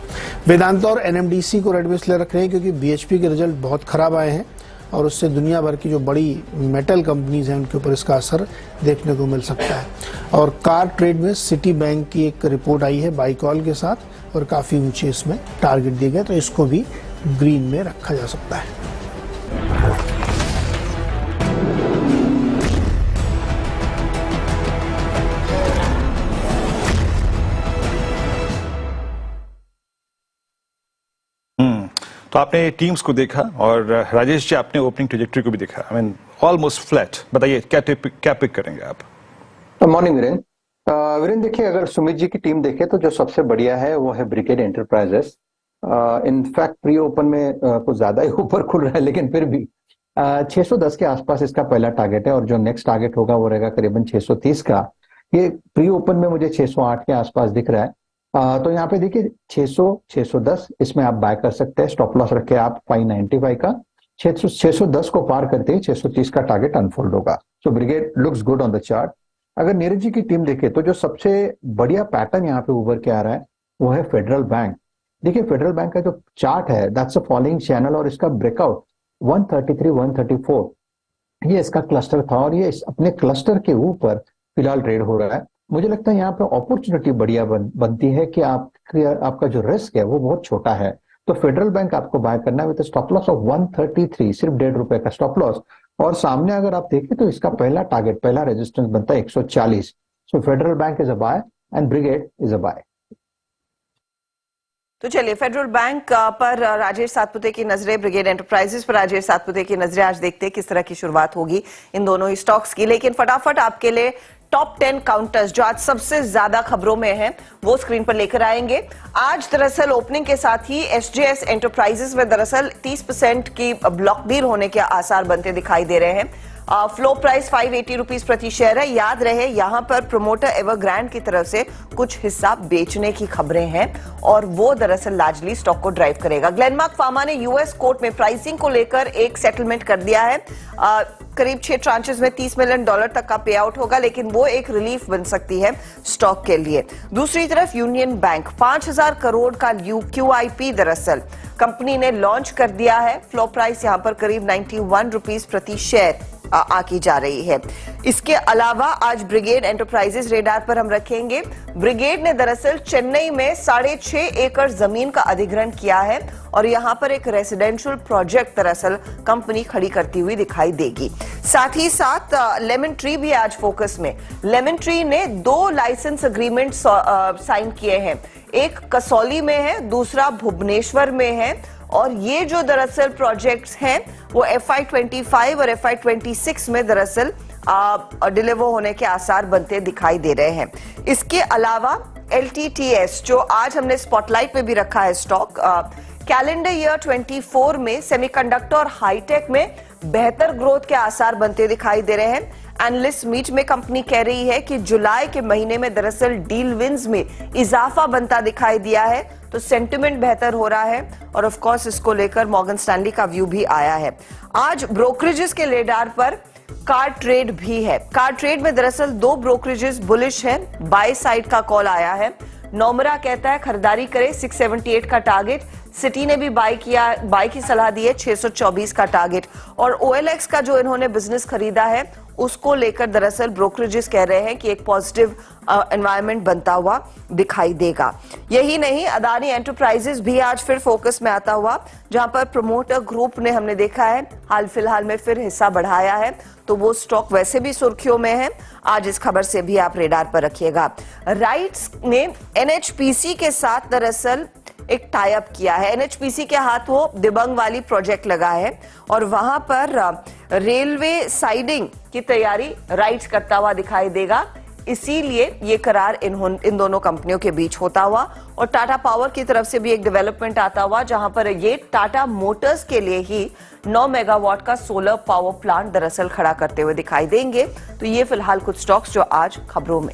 वेदांता और NMDC को रेड में इसलिए रख रहे हैं क्योंकि BHP के रिजल्ट बहुत खराब आए हैं, और उससे दुनिया भर की जो बड़ी मेटल कंपनीज हैं उनके ऊपर इसका असर देखने को मिल सकता है। और कार ट्रेड में सिटी बैंक की एक रिपोर्ट आई है बाई कॉल के साथ, और काफ़ी ऊंचे इसमें टारगेट दिए गए, तो इसको भी ग्रीन में रखा जा सकता है। तो आपने टीम्स को देखा, और राजेश जी आपने ओपनिंग ट्रेजेक्टरी को भी देखा, आई मीन ऑलमोस्ट फ्लैट। बताइए क्या पिक करेंगे आप? मॉर्निंग वीरेंद्र। वीरेंद्र देखिए, अगर सुमित जी की टीम देखे तो जो सबसे बढ़िया है वो है brigade enterprises. In fact pre open में कुछ ज्यादा ही ऊपर खुल रहा है, लेकिन फिर भी 610 के आसपास इसका पहला टारगेट है, और जो नेक्स्ट टारगेट होगा वो रहेगा करीबन 630 का। ये प्री ओपन में मुझे 608 के आसपास दिख रहा है। तो यहाँ पे देखिए 600, 610 इसमें आप बाय कर सकते हैं। स्टॉप लॉस रखे आप 595 का। 610 को पार करते ही 630 का टारगेट अनफोल्ड होगा। So Brigade looks good on the chart. अगर नीरज जी की टीम देखे तो जो सबसे बढ़िया पैटर्न यहाँ पे उभर के आ रहा है वो है फेडरल बैंक। देखिए फेडरल बैंक का जो चार्ट है दैट्स अ फॉलोइंग चैनल, और इसका ब्रेकआउट 133, 134 ये इसका क्लस्टर था, और ये अपने क्लस्टर के ऊपर फिलहाल ट्रेड हो रहा है। मुझे लगता है यहाँ पे अपॉर्चुनिटी बढ़िया बनती है कि आपका जो रिस्क है वो बहुत छोटा है। तो फेडरल बैंक आपको बाय करना है विद स्टॉप लॉस ऑफ 133, सिर्फ 1.5 रुपए का स्टॉप लॉस। और सामने अगर आप देखें तो इसका पहला टारगेट, पहला रेजिस्टेंस बनता है 140। So Federal Bank is a buy and Brigade is a buy. तो चलिए फेडरल बैंक पर राजेश सातपुते की नजरें, ब्रिगेड एंटरप्राइजेस पर राजेश सातपुते की नजरें। आज देखते हैं किस तरह की शुरुआत होगी इन दोनों ही स्टॉक्स की। लेकिन फटाफट आपके लिए टॉप 10 काउंटर्स जो आज सबसे ज्यादा खबरों में हैं वो स्क्रीन पर लेकर आएंगे। आज दरअसल ओपनिंग के साथ ही SGS एंटरप्राइजेस में दरअसल 30% की ब्लॉक डील होने के आसार बनते दिखाई दे रहे हैं। फ्लो प्राइस 580 रुपीज प्रति शेयर है। याद रहे यहां पर प्रोमोटर एवरग्रैंड की तरफ से कुछ हिस्सा बेचने की खबरें हैं, और वो दरअसल लार्जली स्टॉक को ड्राइव करेगा। ग्लेनमार्क फार्मा ने US कोर्ट में प्राइसिंग को लेकर एक सेटलमेंट कर दिया है। करीब 6 ट्रांचेस में $30 मिलियन तक का पे आउट होगा, लेकिन वो एक रिलीफ बन सकती है स्टॉक के लिए। दूसरी तरफ यूनियन बैंक 5,000 करोड़ का QIP दरअसल कंपनी ने लॉन्च कर दिया है। फ्लो प्राइस यहां पर करीब 91 रुपीज प्रति शेयर आकी जा रही है। इसके अलावा आज ब्रिगेड एंटरप्राइजेस रेडार पर हम रखेंगे। ब्रिगेड ने दरअसल चेन्नई में 6.5 एकड़ जमीन का अधिग्रहण किया है, और यहां पर एक रेसिडेंशियल प्रोजेक्ट दरअसल कंपनी खड़ी करती हुई दिखाई देगी। साथ ही साथ लेमन ट्री भी आज फोकस में। लेमन ट्री ने 2 लाइसेंस एग्रीमेंट साइन किए हैं, एक कसौली में है, दूसरा भुवनेश्वर में है, और ये जो दरअसल प्रोजेक्ट्स हैं वो FY25 और FY26 में दरअसल डिलीवर होने के आसार बनते दिखाई दे रहे हैं। इसके अलावा LTTS जो आज हमने स्पॉटलाइट पे भी रखा है स्टॉक, कैलेंडर ईयर 24 में सेमीकंडक्टर और हाईटेक में बेहतर ग्रोथ के आसार बनते दिखाई दे रहे हैं। एनालिस्ट मीट में कंपनी कह रही है कि जुलाई के महीने में दरअसल डील विंस में इजाफा बनता दिखाई दिया है, तो सेंटिमेंट बेहतर हो रहा है, और ऑफ कोर्स इसको लेकर मॉर्गन स्टैनली का व्यू भी आया है। आज ब्रोकरेजेस के रेडार पर कार ट्रेड भी है। कार ट्रेड में दरअसल दो ब्रोकरेजेस बुलिश है, बाय साइड का कॉल आया है। नोमरा कहता है खरीदारी करे 678 का टारगेट, सिटी ने भी बाय की सलाह दी है 624 का टारगेट, और OLX का जो इन्होंने बिजनेस खरीदा है उसको लेकर दरअसल ब्रोकरेजेस कह रहे हैं कि एक पॉजिटिव एनवायरनमेंट बनता हुआ दिखाई देगा। यही नहीं, अदानी एंटरप्राइजेस भी आज फिर फोकस में आता हुआ, जहां पर प्रमोटर ग्रुप ने हमने देखा है हाल फिलहाल में फिर हिस्सा बढ़ाया है, तो वो स्टॉक वैसे भी सुर्खियों में है। आज इस खबर से भी आप रेडार पर रखिएगा। राइट्स ने NHPC के साथ दरअसल एक टाई अप किया है। NHPC के हाथ वो दिबंग वाली प्रोजेक्ट लगा है और वहां पर रेलवे साइडिंग की तैयारी राइट्स करता हुआ दिखाई देगा, इसीलिए ये करार इन दोनों कंपनियों के बीच होता हुआ। और टाटा पावर की तरफ से भी एक डेवलपमेंट आता हुआ, जहां पर ये टाटा मोटर्स के लिए ही 9 मेगावाट का सोलर पावर प्लांट दरअसल खड़ा करते हुए दिखाई देंगे। तो ये फिलहाल कुछ स्टॉक्स जो आज खबरों में।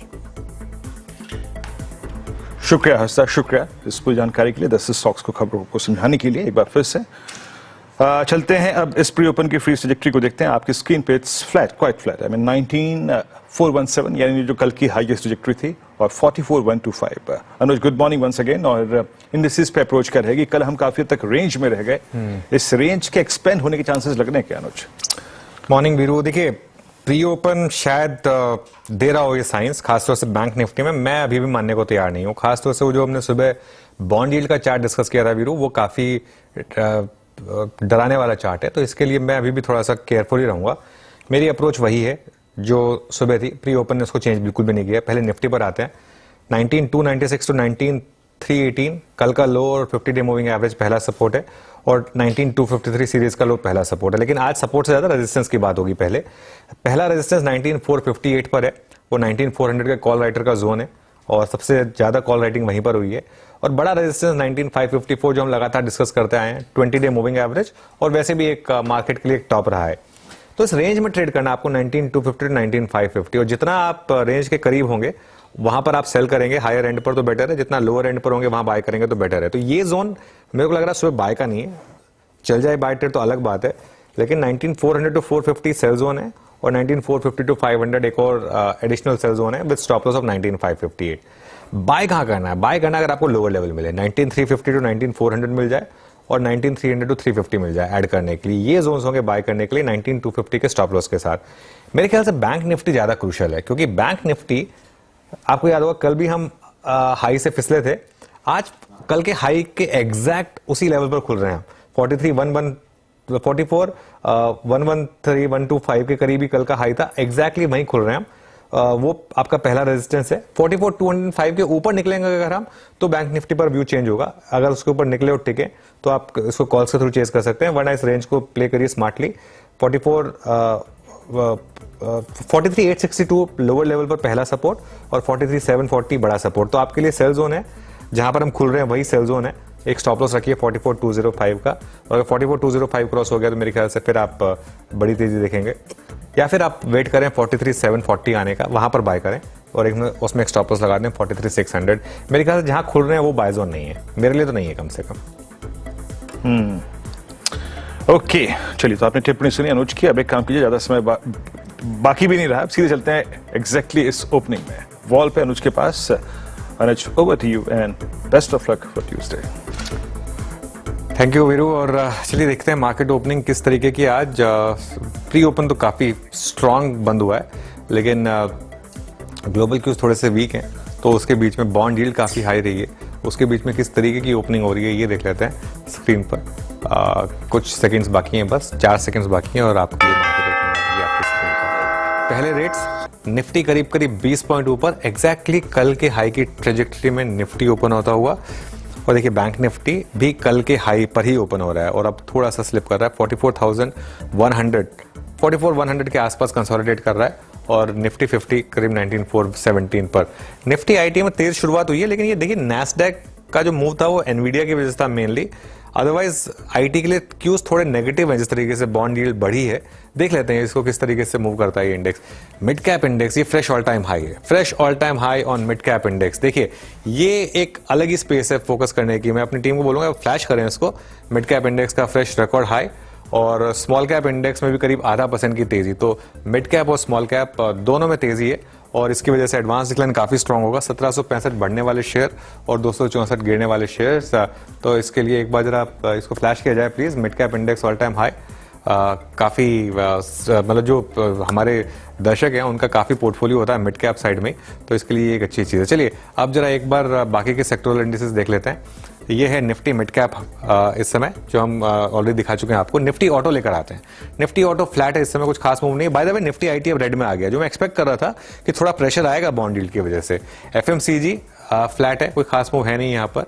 शुक्रिया हर्षदा, शुक्रिया इस पूरी जानकारी के लिए, 10 स्टॉक्स को खबरों को समझाने के लिए एक बार फिर से। चलते हैं अब इस प्री ओपन की फ्रीज ट्रैजेक्टरी को देखते हैं। आपकी स्क्रीन पे it's flat, quite flat. I mean 19417 यानी जो कल की हाईएस्ट ट्रैजेक्टरी थी, और 44125। अनुज, गुड मॉर्निंग वंस अगेन। और इंडिसेस पे अप्रोच कर रहेगी, कल हम काफी हद तक रेंज में रह गए, इस रेंज के एक्सपेंड होने के चांसेस लग रहे हैं क्या अनुज? मॉर्निंग वीरू, देखिए प्री ओपन शायद दे रहा हो ये साइंस, खासतौर से बैंक निफ्टी में। मैं अभी भी मानने को तैयार नहीं हूँ, खासतौर से वो जो हमने सुबह बॉन्ड यील्ड का चार्ट डिस्कस किया था वीरू, वो काफी डराने वाला चार्ट है, तो इसके लिए मैं अभी भी थोड़ा सा केयरफुल ही रहूंगा। मेरी अप्रोच वही है जो सुबह थी, प्री ओपन ने उसको चेंज बिल्कुल भी नहीं किया। पहले निफ्टी पर आते हैं, 19296 टू 19318 कल का लो और 50 डे मूविंग एवरेज पहला सपोर्ट है, और 19253 सीरीज का लो पहला सपोर्ट है। लेकिन आज सपोर्ट से ज्यादा रेजिस्टेंस की बात होगी। पहला रेजिस्टेंस 19458 पर है, वो 19400 के कॉल राइटर का जोन है, और सबसे ज्यादा कॉल राइटिंग वहीं पर हुई है। और बड़ा रेजिस्टेंस 19554 जो हम लगातार डिस्कस करते आए हैं, 20 डे मूविंग एवरेज, और वैसे भी एक मार्केट के लिए एक टॉप रहा है। तो इस रेंज में ट्रेड करना आपको 19250 टू 19550, और जितना आप रेंज के करीब होंगे वहां पर आप सेल करेंगे, हायर एंड पर तो बेटर है, जितना लोअर एंड पर होंगे वहां बाय करेंगे तो बेटर है। तो ये जोन मेरे को लग रहा है सुबह बाय का नहीं है, चल जाए बाय ट्रेड तो अलग बात है, लेकिन 19400 टू 450 सेल जोन है, और 19450 टू 500 एक और एडिशनल सेल जोन है with stop loss of 19558। Buy कहां करना है? बाय करना अगर आपको लोअर लेवल मिले, 19350 टू 19400 मिल जाए, और 19300 टू 350 मिल जाए ऐड करने के लिए, ये जोन्स होंगे बाय करने के लिए 19250 के स्टॉप लॉस के साथ। मेरे ख्याल से बैंक निफ्टी ज्यादा क्रूशियल है, क्योंकि बैंक निफ्टी आपको याद होगा कल भी हम हाई से फिसले थे, आज कल के हाई के एग्जैक्ट उसी लेवल पर खुल रहे हैं। 14113 के करीब ही कल का हाई था, एग्जैक्टली वहीं खुल रहे हैं हम। वो आपका पहला रेजिस्टेंस है। 44205 के ऊपर निकलेंगे अगर हम, तो बैंक निफ्टी पर व्यू चेंज होगा। अगर उसके ऊपर निकले और टिके तो आप इसको कॉल्स के थ्रू चेज कर सकते हैं, वरना इस रेंज को प्ले करिए स्मार्टली। 43862 लोअर लेवल पर पहला सपोर्ट, और 43740 बड़ा सपोर्ट। तो आपके लिए सेल जोन है, जहां पर हम खुल रहे हैं वही सेल जोन है। एक स्टॉप लॉस रखिए 44205 का, और अगर 44205 क्रॉस हो गया तो मेरे ख्याल से फिर आप बड़ी तेजी देखेंगे, या फिर आप वेट करें 43740 आने का, वहां पर बाय करें, और उसमें एक स्टॉप लॉस लगा दें 43600। मेरे ख्याल से जहां खुल रहे हैं वो बाय जोन नहीं है, मेरे लिए तो नहीं है कम से कम। ओके, चलिए, तो आपने टिप्पणी सुनी अनुज की। अब एक काम कीजिए, ज्यादा समय बाकी भी नहीं रहा, अब सीधे चलते हैं एग्जैक्टली इस ओपनिंग में। वॉल पे अनुज के पास। Anuj, over to you and best of luck for Tuesday. Thank you Viru. और चलिए देखते हैं मार्केट ओपनिंग किस तरीके की आज। प्री ओपन तो काफी स्ट्रांग बंद हुआ है, लेकिन ग्लोबल क्यूज थोड़े से वीक हैं, तो उसके बीच में बॉन्ड यील्ड काफी हाई रही है, उसके बीच में किस तरीके की ओपनिंग हो रही है ये देख लेते हैं स्क्रीन पर। कुछ सेकंड्स बाकी हैं, बस 4 सेकंड्स बाकी हैं, और आपकी मार्केट ओपनिंग आपकी स्क्रीन पर। पहले रेट्स, निफ्टी करीब 20 पॉइंट ऊपर, एग्जैक्टली कल के हाई की ट्रेजेक्टरी में निफ्टी ओपन होता हुआ। और देखिए बैंक निफ्टी भी कल के हाई पर ही ओपन हो रहा है, और अब थोड़ा सा स्लिप कर रहा है, 44,100 के आसपास कंसोलिडेट कर रहा है, और निफ्टी 50 करीब 19417 पर। निफ्टी आईटी में तेज शुरुआत हुई है, लेकिन ये देखिए नैस्डैक का जो मूव था वो एनवीडिया की वजह से था मेनली, अदरवाइज आईटी के लिए क्यूज थोड़े नेगेटिव हैं। जिस तरीके से बॉन्ड यील्ड बढ़ी है, देख लेते हैं इसको किस तरीके से मूव करता है ये इंडेक्स। मिड कैप इंडेक्स, ये फ्रेश ऑल टाइम हाई है, fresh all time high on mid cap index. देखिए ये एक अलग ही स्पेस है फोकस करने की, मैं अपनी टीम को बोलूंगा फ्लैश करें इसको। मिड कैप इंडेक्स का फ्रेश रिकॉर्ड हाई, और स्मॉल कैप इंडेक्स में भी करीब 0.5% की तेजी। तो मिड कैप और स्मॉल कैप दोनों में तेजी है और इसकी वजह से एडवांस डिक्लाइन काफी स्ट्रांग होगा। 1765 बढ़ने वाले शेयर और 264 गिरने वाले शेयर्स। तो इसके लिए एक बार जरा इसको फ्लैश किया जाए please. Mid cap index all time high, काफ़ी मतलब जो हमारे दर्शक हैं उनका काफ़ी पोर्टफोलियो होता है मिड कैप साइड में, तो इसके लिए एक अच्छी चीज़ है। चलिए अब जरा एक बार बाकी के सेक्टोरल इंडिसेस देख लेते हैं। ये है निफ्टी मिड कैप इस समय, जो हम ऑलरेडी दिखा चुके हैं आपको। निफ्टी ऑटो लेकर आते हैं। निफ्टी ऑटो फ्लैट है इस समय, कुछ खास मूव नहीं है। By the way Nifty IT अब रेड में आ गया, जो मैं एक्सपेक्ट कर रहा था कि थोड़ा प्रेशर आएगा बॉन्ड यील्ड की वजह से। एफएमसीजी फ्लैट है, कोई खास मूव है नहीं यहाँ पर।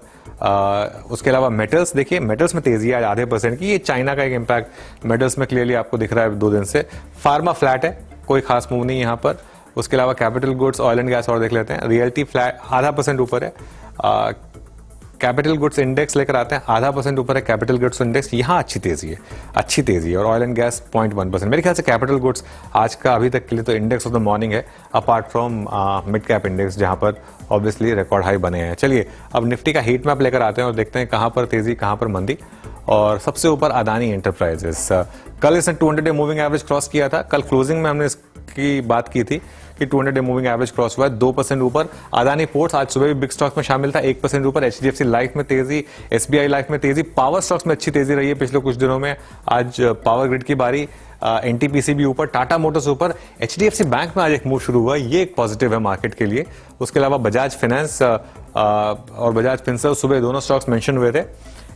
उसके अलावा मेटल्स देखिए, मेटल्स में तेजी है 0.5% की। ये चाइना का एक इम्पैक्ट मेटल्स में क्लियरली आपको दिख रहा है 2 दिन से। फार्मा फ्लैट है, कोई खास मूव नहीं यहाँ पर। उसके अलावा capital goods, oil and gas और देख लेते हैं। रियल्टी फ्लैट 0.5% ऊपर है। कैपिटल गुड्स इंडेक्स लेकर आते हैं, 0.5% ऊपर है कैपिटल गुड्स इंडेक्स। यहाँ अच्छी तेजी है और ऑयल एंड गैस 0.1%। मेरे ख्याल से कैपिटल गुड्स आज का अभी तक के लिए तो इंडेक्स ऑफ द मॉर्निंग है, apart from mid cap index जहां पर ऑब्वियसली रिकॉर्ड हाई बने हैं। चलिए अब निफ्टी का हीट मैप लेकर आते हैं और देखते हैं कहां पर तेजी कहां पर मंदी। और सबसे ऊपर अदानी एंटरप्राइजेस, कल इसने 200 डे मूविंग एवरेज क्रॉस किया था। कल क्लोजिंग में हमने इसकी बात की थी कि 200 डे मूविंग एवरेज क्रॉस हुआ है, 2% ऊपर। अदानी पोर्ट्स आज सुबह भी बिग स्टॉक्स में शामिल था, 1% ऊपर। एचडीएफसी लाइफ में तेजी, एसबीआई लाइफ में तेजी, पावर स्टॉक्स में अच्छी तेजी रही है पिछले कुछ दिनों में। आज पावर ग्रिड की बारी, एनटीपीसी भी ऊपर, टाटा मोटर्स ऊपर। एचडीएफसी बैंक में आज एक मूव शुरू हुआ, ये एक पॉजिटिव है मार्केट के लिए। उसके अलावा बजाज फाइनेंस और बजाज फिनसर्व सुबह दोनों स्टॉक्स मेंशन हुए थे।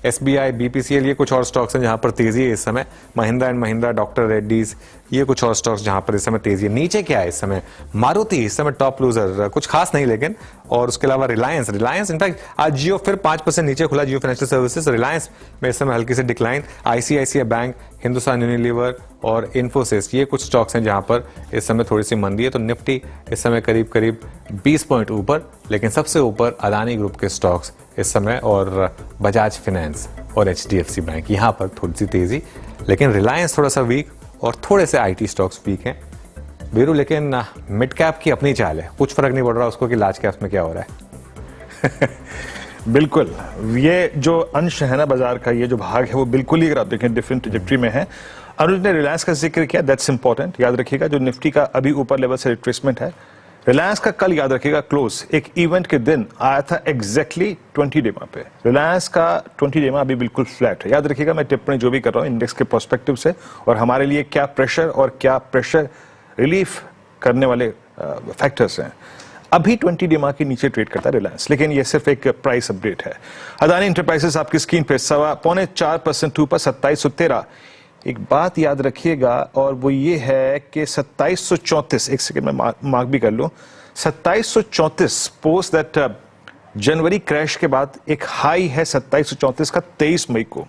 एसबीआई, बीपीसीएल, ये कुछ और स्टॉक्स हैं जहां पर तेजी है इस समय। महिंद्रा एंड महिंद्रा, डॉक्टर रेड्डीज, ये कुछ और स्टॉक्स जहां पर इस समय तेजी है। नीचे क्या है इस समय? मारुति इस समय टॉप लूजर, कुछ खास नहीं लेकिन। और उसके अलावा रिलायंस इनफैक्ट आज जियो फिर 5% नीचे खुला, जियो फाइनेंशियल सर्विसेज। रिलायंस में इस समय हल्की से decline. ICICI bank, Hindustan Unilever और इन्फोसिस, ये कुछ स्टॉक्स हैं जहां पर इस समय थोड़ी सी मंदी है। तो निफ्टी इस समय करीब करीब 20 पॉइंट ऊपर, लेकिन सबसे ऊपर अदानी ग्रुप के स्टॉक्स इस समय और बजाज फाइनेंस और एचडीएफसी बैंक, यहां पर थोड़ी सी तेजी। लेकिन रिलायंस थोड़ा सा वीक और थोड़े से आईटी स्टॉक्स वीक हैं वीरू। लेकिन मिड कैप की अपनी चाल है, कुछ फर्क नहीं पड़ रहा उसको कि लार्ज कैप्स में क्या हो रहा है। बिल्कुल, ये जो अंश है ना बाजार का, ये जो भाग है वो बिल्कुल ही अगर आप देखें डिफरेंट ट्रैजेक्टरी में है। अनुज ने रिलायंस का जिक्र किया, दैट्स इंपॉर्टेंट। याद रखिएगा जो निफ्टी का अभी ऊपर लेवल से रिट्रेसमेंट है, रिलायंस का कल याद रखिएगा क्लोज एक इवेंट के दिन आया था एग्जैक्टली 20 डेमा पे। रिलायंस का 20 डेमा अभी बिल्कुल फ्लैट है। याद रखिएगा मैं टिप्पणी जो भी कर रहा हूं इंडेक्स के पर्सपेक्टिव से, और हमारे लिए क्या प्रेशर और क्या प्रेशर रिलीफ करने वाले फैक्टर्स हैं। अभी 20 डेमा के नीचे ट्रेड करता है रिलायंस, लेकिन ये सिर्फ एक प्राइस अपडेट है। अदानी एंटरप्राइजेस आपकी स्क्रीन पे 4.25% ऊपर 2713। एक बात याद रखिएगा और वो ये है कि 2734, एक सेकंड में मार्क भी कर लूं, 2734 पोस्ट दैट जनवरी क्रैश के बाद एक हाई है 2734 का 23 मई को,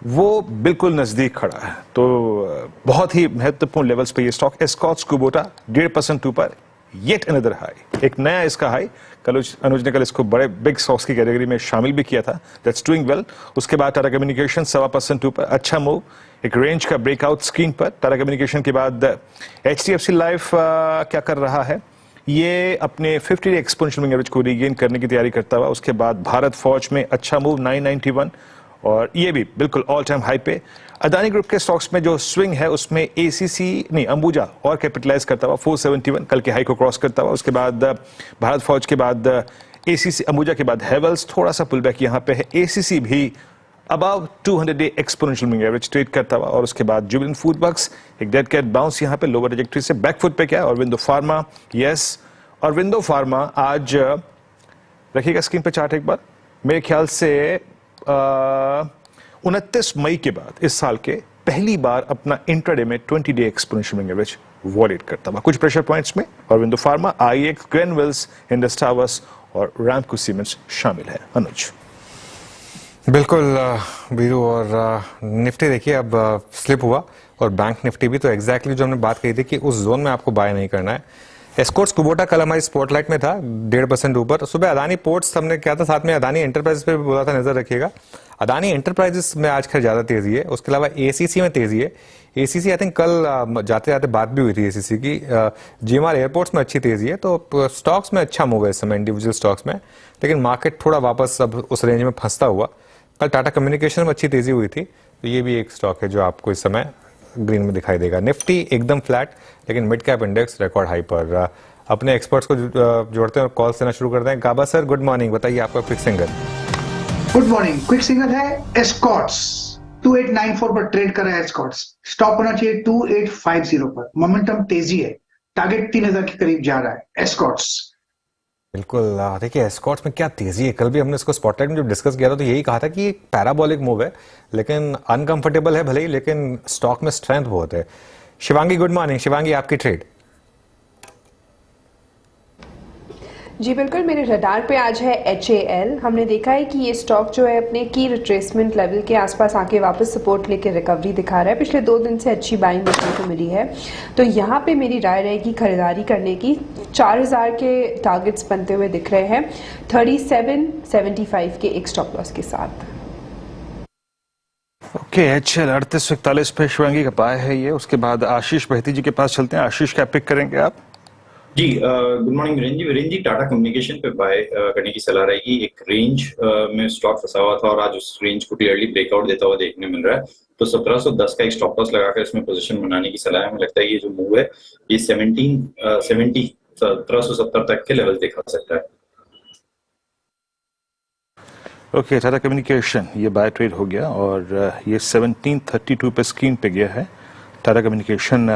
वो बिल्कुल नजदीक खड़ा है। तो बहुत ही महत्वपूर्ण लेवल्स पे ये स्टॉक। एस्कॉर्ट्स कुबोटा 1.5% ऊपर, येट अनदर हाई, एक नया इसका हाई। कल अनुज ने कल इसको बड़े बिग स्टॉक्स की कैटेगरी में शामिल भी किया था, दैट्स डूइंग वेल। उसके बाद टाटा कम्युनिकेशन 1.25% ऊपर, अच्छा मूव, एक रेंज का ब्रेकआउट स्क्रीन पर। टाटा कम्युनिकेशन के बाद एचडीएफसी लाइफ क्या कर रहा है, ये अपने 50 डे एक्सपोनेंशियल एवरेज को रीगेन करने की तैयारी करता हुआ। उसके बाद भारत फौज में अच्छा मूव 991, और ये भी बिल्कुल ऑल टाइम हाई पे। अदानी ग्रुप के स्टॉक्स में जो स्विंग है उसमें अंबुजा और कैपिटलाइज करता हुआ 471 कल के हाई को क्रॉस करता हुआ। उसके बाद भारत फौज के बाद एसीसी, अंबुजा के बाद हेवल्स, थोड़ा सा पुल बैक यहाँ पे है। एसीसी भी above 200 day exponential moving average trade करता हुआ। और उसके बाद जुबिलेंट फूड वर्क्स एक डेड कैट बाउंस यहाँ पे लोअर ट्रैजेक्टरी से बैक फुट पे क्या है। और विंडो फार्मा, यस, और विंडो फार्मा आज रखिएगा स्क्रीन पे चार्ट एक बार, मेरे ख्याल से 29 मई के बाद इस साल के पहली बार अपना इंट्राडे में 20 day exponential moving average wallet करता हुआ। कुछ प्रेशर पॉइंट्स में और विंडो फार्मा, आईएक्स, ग्रेनवेल्स, इंडस टावर्स और रैमको सीमेंट्स शामिल है। अनुज बिल्कुल वीरू। और निफ्टी देखिए अब स्लिप हुआ, और बैंक निफ्टी भी। तो एग्जैक्टली जो हमने बात कही थी कि उस जोन में आपको बाय नहीं करना है। एस्कॉर्ट्स कुबोटा कल हमारी स्पॉटलाइट में था 1.5% ऊपर। सुबह अदानी पोर्ट्स हमने क्या था, साथ में अदानी एंटरप्राइजेस पे भी बोला था, नजर रखिएगा। अदानी एंटरप्राइजेस में आज खैर ज्यादा तेजी है। उसके अलावा एसीसी में तेजी है। एसीसी आई थिंक कल जाते जाते बात भी हुई थी एसीसी की। जीएमआर एयरपोर्ट्स में अच्छी तेजी है। तो स्टॉक्स में अच्छा मूव है इस समय इंडिविजुअल स्टॉक्स में, लेकिन मार्केट थोड़ा वापस अब उस रेंज में फंसता हुआ। कल टाटा कम्युनिकेशन में अच्छी तेजी हुई थी, तो ये भी एक स्टॉक है जो आपको इस समय ग्रीन में दिखाई देगा। निफ्टी एकदम फ्लैट, लेकिन mid cap index record high पर। अपने एक्सपर्ट्स को जोड़ते हैं और कॉल देना शुरू करते हैं। गाबा सर गुड मॉर्निंग, बताइए आपका quick single. Good morning. Quick single है एस्कॉर्ट्स, 2894 पर ट्रेड कर रहा है एस्कॉर्ट्स। स्टॉप होना चाहिए 2850 पर। मोमेंटम तेजी है, टारगेट 3000 के करीब जा रहा है एस्कॉर्ट्स। बिल्कुल, देखिए एस्कॉर्ट्स में क्या तेजी है। कल भी हमने इसको स्पॉटलाइट में जब डिस्कस किया था तो यही कहा था कि एक पैराबोलिक मूव है, लेकिन अनकंफर्टेबल है भले ही, लेकिन स्टॉक में स्ट्रेंथ बहुत है। Shivangi good morning. शिवांगी आपकी ट्रेड। जी बिल्कुल, मेरे रडार पे आज है HAL। हमने देखा है कि ये स्टॉक जो है अपने की रिट्रेसमेंट लेवल के आसपास आके वापस सपोर्ट लेके रिकवरी दिखा रहा है। पिछले 2 दिन से अच्छी बाइंग देखने को मिली है, तो यहाँ पे मेरी राय रहेगी खरीदारी करने की। 4000 के टारगेट्स बनते हुए दिख रहे हैं, 3775 के एक स्टॉप लॉस के साथ। ओके, HAL 3841 पे शिवांगी का बाय है ये। उसके बाद आशीष बहती जी के पास चलते हैं। आशीष क्या पिक करेंगे आप? जी good morning Virendra ji Tata communication पे बाय करने की सलाह रहेगी। एक रेंज में स्टॉक फंसा हुआ था और आज उस रेंज को क्लियरली ब्रेकआउट देता हुआ देखने मिल रहा है, तो 1710 का एक स्टॉप लॉस लगाकर इसमें पोजीशन बनाने की सलाह है। मुझे लगता है ये जो मूव है ये 1770 तक के लेवल दिखा सकता है। ओके, टाटा कम्युनिकेशन ये बाय ट्रेड हो गया और ये 1732 पे स्क्रीन पे गया है टाटा कम्युनिकेशन।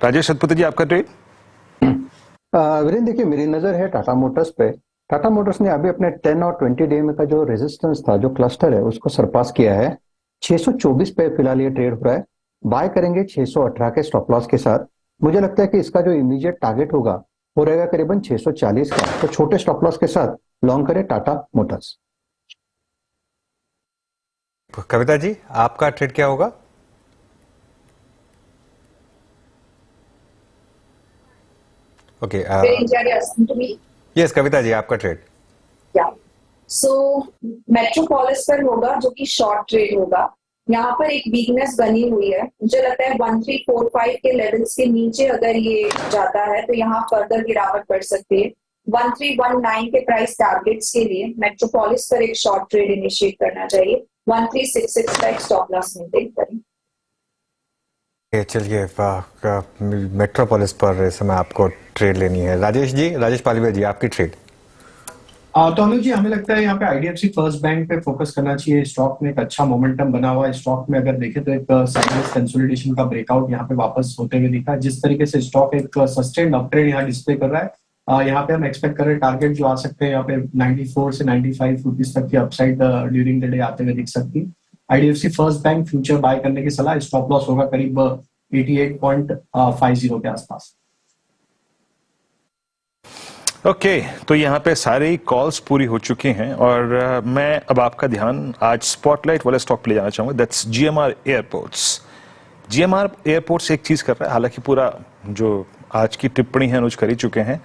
राजेश सतपति जी आपका ट्रेड? वीरेंद्र देखिए, मेरी नजर है टाटा मोटर्स पे। टाटा मोटर्स ने अभी अपने 10 और 20 डे में का जो रेजिस्टेंस था, जो क्लस्टर है, उसको सरपास किया है। 624 पे फिलहाल ये ट्रेड हो रहा है। बाय करेंगे 618 के स्टॉप लॉस के साथ। मुझे लगता है कि इसका जो इमीडिएट टारगेट होगा वो रहेगा करीबन 640 का, तो छोटे स्टॉप लॉस के साथ लॉन्ग करे टाटा मोटर्स। कविता जी आपका ट्रेड क्या होगा? ओके, यस कविता जी आपका ट्रेड। सो मेट्रोपोलिस पर होगा, जो कि शॉर्ट ट्रेड होगा। यहाँ पर एक वीकनेस बनी हुई है, मुझे लगता है 1345 के लेवल्स के नीचे अगर ये जाता है तो यहाँ फर्दर गिरावट पड़ सकती है। 1319 के प्राइस टारगेट्स के लिए मेट्रोपोलिस पर एक शॉर्ट ट्रेड इनिशिएट करना चाहिए। 1366 का एक स्टॉप लॉस मेंटेन करें। चलिए, मेट्रोपोलिस पर इस समय आपको ट्रेड लेनी है। राजेश जी, राजेश पालीवाल जी आपकी ट्रेड। तो अनुज जी हमें लगता है यहाँ पे IDFC फर्स्ट बैंक पे फोकस करना चाहिए। स्टॉक में एक अच्छा मोमेंटम बना हुआ है। स्टॉक में अगर देखें तो एक साइडवेज कंसोलिडेशन का ब्रेकआउट यहाँ पे वापस होते हुए दिखा है। जिस तरीके से स्टॉक एक सस्टेन्ड अपट्रेंड यहाँ डिस्प्ले कर रहा है, यहाँ पे हम एक्सपेक्ट कर रहे हैं टारगेट जो आ सकते हैं यहाँ पे 94 से 95 रुपीज तक की अपसाइड ड्यूरिंग द डे आते हुए दिख सकती है। IDFC First Bank future buy करने की सलाह। स्टॉप लॉस होगा करीब 88.50 के आसपास। ओके, तो यहाँ पे सारी कॉल्स पूरी हो चुकी हैं और मैं अब आपका ध्यान आज स्पॉटलाइट वाले स्टॉक पे ले जाना चाहूंगा। That's GMR airports. GMR airports एक चीज कर रहा है, हालांकि पूरा जो आज की टिप्पणी है अनुज कर ही चुके हैं।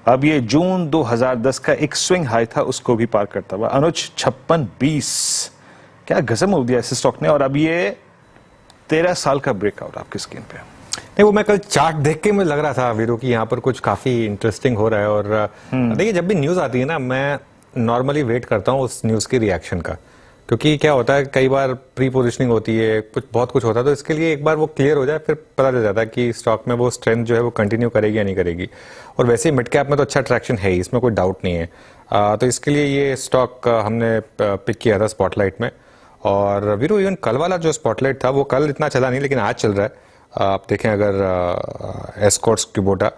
अब ये जून 2010 का एक स्विंग हाई था, उसको भी पार करता हुआ अनुज 5620। क्या गजब मूव दिया इस स्टॉक ने, और अब ये 13 साल का ब्रेकआउट आपकी स्क्रीन पे। नहीं, वो मैं कल चार्ट देख के मुझे लग रहा था वीरू की यहाँ पर कुछ काफी इंटरेस्टिंग हो रहा है। और देखिए, जब भी न्यूज आती है ना, मैं नॉर्मली वेट करता हूँ उस न्यूज के रिएक्शन का, क्योंकि क्या होता है कई बार प्री पोजिशनिंग होती है, बहुत कुछ होता है, तो इसके लिए एक बार वो क्लियर हो जाए फिर पता चल जाता है कि स्टॉक में वो स्ट्रेंथ जो है वो कंटिन्यू करेगी या नहीं करेगी। और वैसे ही मिड कैप में तो अच्छा ट्रैक्शन है ही, इसमें कोई डाउट नहीं है। तो इसके लिए ये स्टॉक हमने पिक किया था स्पॉटलाइट में। और वीरू इवन कल वाला जो स्पॉटलाइट था वो कल इतना चला नहीं, लेकिन आज चल रहा है। आप देखें अगर एस्कॉर्ट्स क्यूबोटा,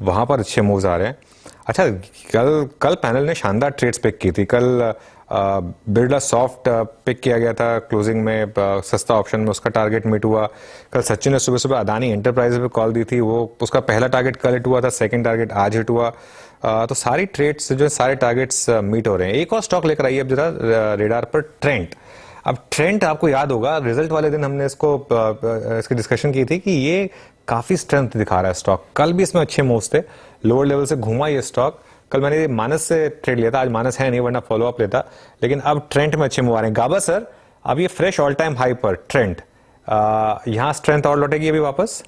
वहाँ पर अच्छे मूव्स आ रहे हैं। अच्छा, कल पैनल ने शानदार ट्रेड्स पिक की थी। कल बिरला सॉफ्ट पिक किया गया था क्लोजिंग में, सस्ता ऑप्शन में, उसका टारगेट मीट हुआ। कल सचिन ने सुबह सुबह अदानी एंटरप्राइजेज पे कॉल दी थी, वो उसका पहला टारगेट कल हिट हुआ था, सेकंड टारगेट आज हिट हुआ। तो सारी ट्रेड्स जो सारे टारगेट्स मीट हो रहे हैं। एक और स्टॉक लेकर आइए अब जरा रेडार पर, ट्रेंट। अब ट्रेंट आपको याद होगा, रिजल्ट वाले दिन हमने इसकी डिस्कशन की थी कि ये काफी स्ट्रेंथ दिखा रहा है स्टॉक। कल भी इसमें अच्छे मूव्स थे, लोअर लेवल से घूमा ये स्टॉक। कल मैंने मानस से ट्रेड लिया था, आज मानस है नहीं, वरना फॉलो अप लेता। लेकिन अब ट्रेंट में अच्छे मूव आ रहे हैं। गाबा सर, अब ये फ्रेश ऑल टाइम हाई पर ट्रेंट, यहाँ स्ट्रेंथ और लौटेगी अभी वापस?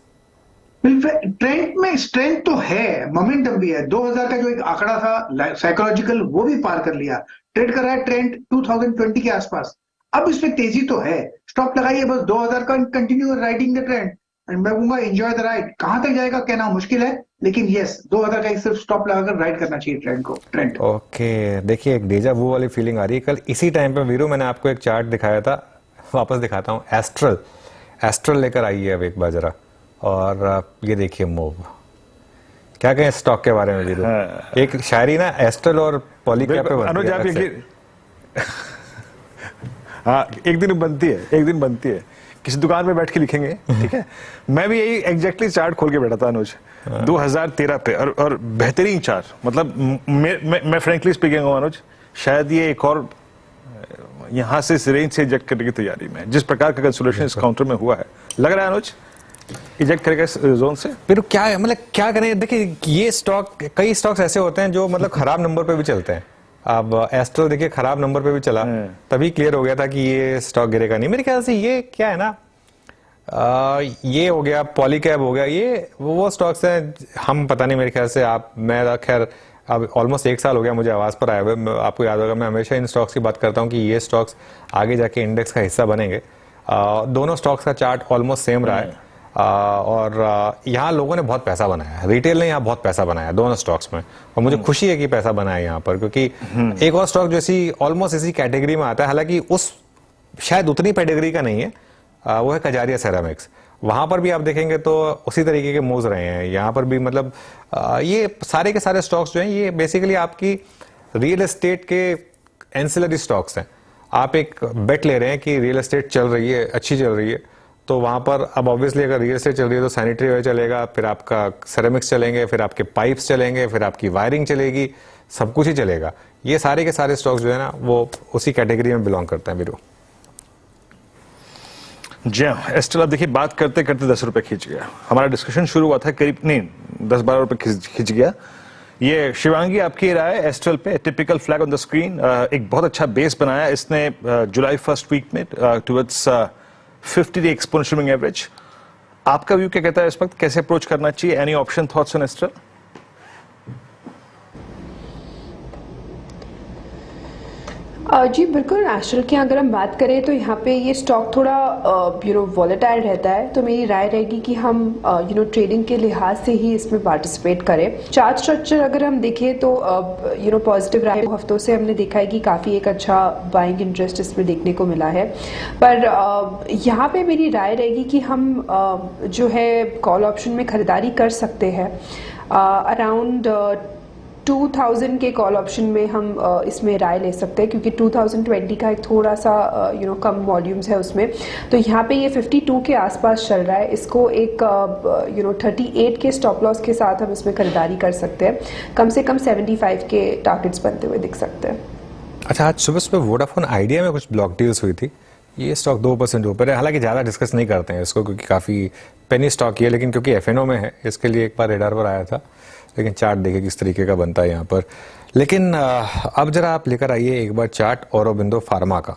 ट्रेंड में स्ट्रेंथ तो है, मोमेंटम भी है। 2000 का जो एक आंकड़ा था साइकोलॉजिकल, वो भी पार कर लिया। ट्रेड कर रहा है ट्रेंड 2020 के आसपास। अब इसमें तेजी तो है, स्टॉप लगाइए बस 2000 का, कंटिन्यू राइडिंग द ट्रेंड, मैं कहूंगा एंजॉय द राइड। कहां तक जाएगा कहना मुश्किल है, लेकिन यस 2000 का एक सिर्फ स्टॉप लगाकर राइड करना चाहिए ट्रेंड। ओके, देखिए एक डेजा वू वाली फीलिंग आ रही है। कल इसी टाइम पे वीरू मैंने आपको एक चार्ट दिखाया था, वापस दिखाता हूँ। एस्ट्रल लेकर आई है अब एक बार जरा, और ये देखिए मूव। क्या कहें स्टॉक के बारे में वीरू? एक शायरी ना एस्ट्रल और पॉलीकैप पे बनती है। हाँ, एक दिन बनती है, किसी दुकान में बैठ के लिखेंगे, ठीक है। मैं भी यही एग्जैक्टली चार्ट खोल के बैठा था अनुज 2013 पे, और बेहतरीन चार्ट, मतलब मैं फ्रेंकली स्पीकिंग हूँ अनुज, शायद ये एक और यहाँ से इस रेंज से इजेक्ट करने की तैयारी में, जिस प्रकार का कंसोलिडेशन इस काउंटर में हुआ है, लग रहा है अनुज इजेक्ट करेगा इस जोन से। फिर क्या है, मतलब क्या करें? देखिए ये स्टॉक, कई स्टॉक्स ऐसे होते हैं जो मतलब खराब नंबर पे भी चलते हैं। अब एस्ट्रल देखिए खराब नंबर पे भी चला, तभी क्लियर हो गया था कि ये स्टॉक गिरेगा नहीं। मेरे ख्याल से ये क्या है ना, ये हो गया, पॉलीकैब हो गया, ये वो स्टॉक्स हैं, हम पता नहीं, मेरे ख्याल से मैं खैर अब ऑलमोस्ट 1 साल हो गया मुझे आवाज पर आए हुए। आपको याद होगा मैं हमेशा इन स्टॉक्स की बात करता हूँ कि ये स्टॉक्स आगे जाके इंडेक्स का हिस्सा बनेंगे। दोनों स्टॉक्स का चार्ट ऑलमोस्ट सेम रहा है, और यहाँ लोगों ने बहुत पैसा बनाया है, रिटेल ने यहाँ बहुत पैसा बनाया दोनों स्टॉक्स में, और मुझे खुशी है कि पैसा बनाया यहाँ पर, क्योंकि एक और स्टॉक जो इसी ऑलमोस्ट इसी कैटेगरी में आता है, हालांकि उस शायद उतनी पेडिग्री का नहीं है, वो है कजारिया सेरामिक्स। वहां पर भी आप देखेंगे तो उसी तरीके के मूव्स रहे हैं यहाँ पर भी। मतलब ये सारे के सारे स्टॉक्स जो हैं ये बेसिकली आपकी रियल एस्टेट के एंसिलरी स्टॉक्स हैं। आप एक बेट ले रहे हैं कि रियल एस्टेट चल रही है, अच्छी चल रही है, तो वहां पर अब ऑब्वियसली अगर रियल एस्टेट चल रही है तो सैनिटरी वेयर चलेगा, फिर आपका सेरेमिक्स चलेंगे, फिर आपके पाइप्स चलेंगे, फिर आपकी वायरिंग चलेगी, सब कुछ ही चलेगा। ये सारे के सारे स्टॉक्स जो है ना वो उसी कैटेगरी में बिलोंग करते हैं वीरू। जी हाँ, एस्ट्रल अब देखिए बात करते करते 10 रुपए खींच गया। हमारा डिस्कशन शुरू हुआ था करीब नहीं 10-12 रुपए खींच गया। ये शिवांगी आपकी राय एस्ट्रल पे, typical flag on the screen, एक बहुत अच्छा बेस बनाया इसने जुलाई फर्स्ट वीक में towards 50 day exponential moving average. आपका व्यू क्या कहता है इस वक्त, कैसे अप्रोच करना चाहिए? Any option thoughts on Astral? जी बिल्कुल, एस्ट्रल की अगर हम बात करें तो यहाँ पे ये स्टॉक थोड़ा वॉलेटाइल रहता है, तो मेरी राय रहेगी कि हम ट्रेडिंग के लिहाज से ही इसमें पार्टिसिपेट करें। चार्ट स्ट्रक्चर अगर हम देखें तो पॉजिटिव रहा है, हफ्तों से हमने देखा है कि काफ़ी एक अच्छा बाइंग इंटरेस्ट इसमें देखने को मिला है। पर यहाँ पे मेरी राय रहेगी कि हम जो है कॉल ऑप्शन में ख़रीदारी कर सकते हैं। अराउंड 2000 के कॉल ऑप्शन में हम इसमें राय ले सकते हैं, क्योंकि 2020 का एक थोड़ा सा कम वॉल्यूम्स है उसमें, तो यहाँ पे ये 52 के आसपास चल रहा है। इसको एक 38 के स्टॉप लॉस के साथ हम इसमें खरीदारी कर सकते हैं। कम से कम 75 के टारगेट्स बनते हुए दिख सकते हैं। अच्छा, आज सुबह सुबह वोडाफोन आइडिया में कुछ ब्लॉक डील्स हुई थी, ये स्टॉक 2% ऊपर है। हालांकि ज़्यादा डिस्कस नहीं करते हैं इसको क्योंकि काफ़ी पेनी स्टॉक है, लेकिन क्योंकि एफएनओ में है इसके लिए एक बार रेडार पर आया था, लेकिन चार्ट देखिए किस तरीके का बनता है यहाँ पर। लेकिन अब जरा आप लेकर आइए एक बार चार्ट औरोबिंदो फार्मा का,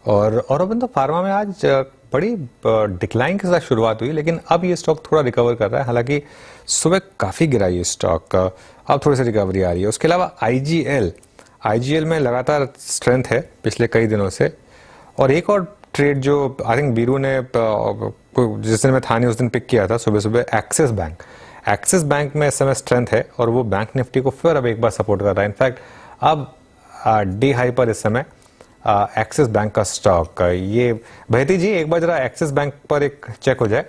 और औरोबिंदो फार्मा में आज बड़ी डिक्लाइन के साथ शुरुआत हुई, लेकिन अब ये स्टॉक थोड़ा रिकवर कर रहा है। हालांकि सुबह काफ़ी गिरा ये स्टॉक, अब थोड़ी सी रिकवरी आ रही है। उसके अलावा आईजीएल में लगातार स्ट्रेंथ है पिछले कई दिनों से। और एक और ट्रेड जो आई थिंक बीरू ने जिस दिन में था नहीं उस दिन पिक किया था सुबह सुबह, एक्सिस बैंक में इस समय स्ट्रेंथ है, और वो बैंक निफ्टी को फिर अब एक बार सपोर्ट कर रहा है। इनफैक्ट अब डी हाई पर इस समय एक्सिस बैंक का स्टॉक। ये बहती जी एक बार जरा एक्सिस बैंक पर एक चेक हो जाए।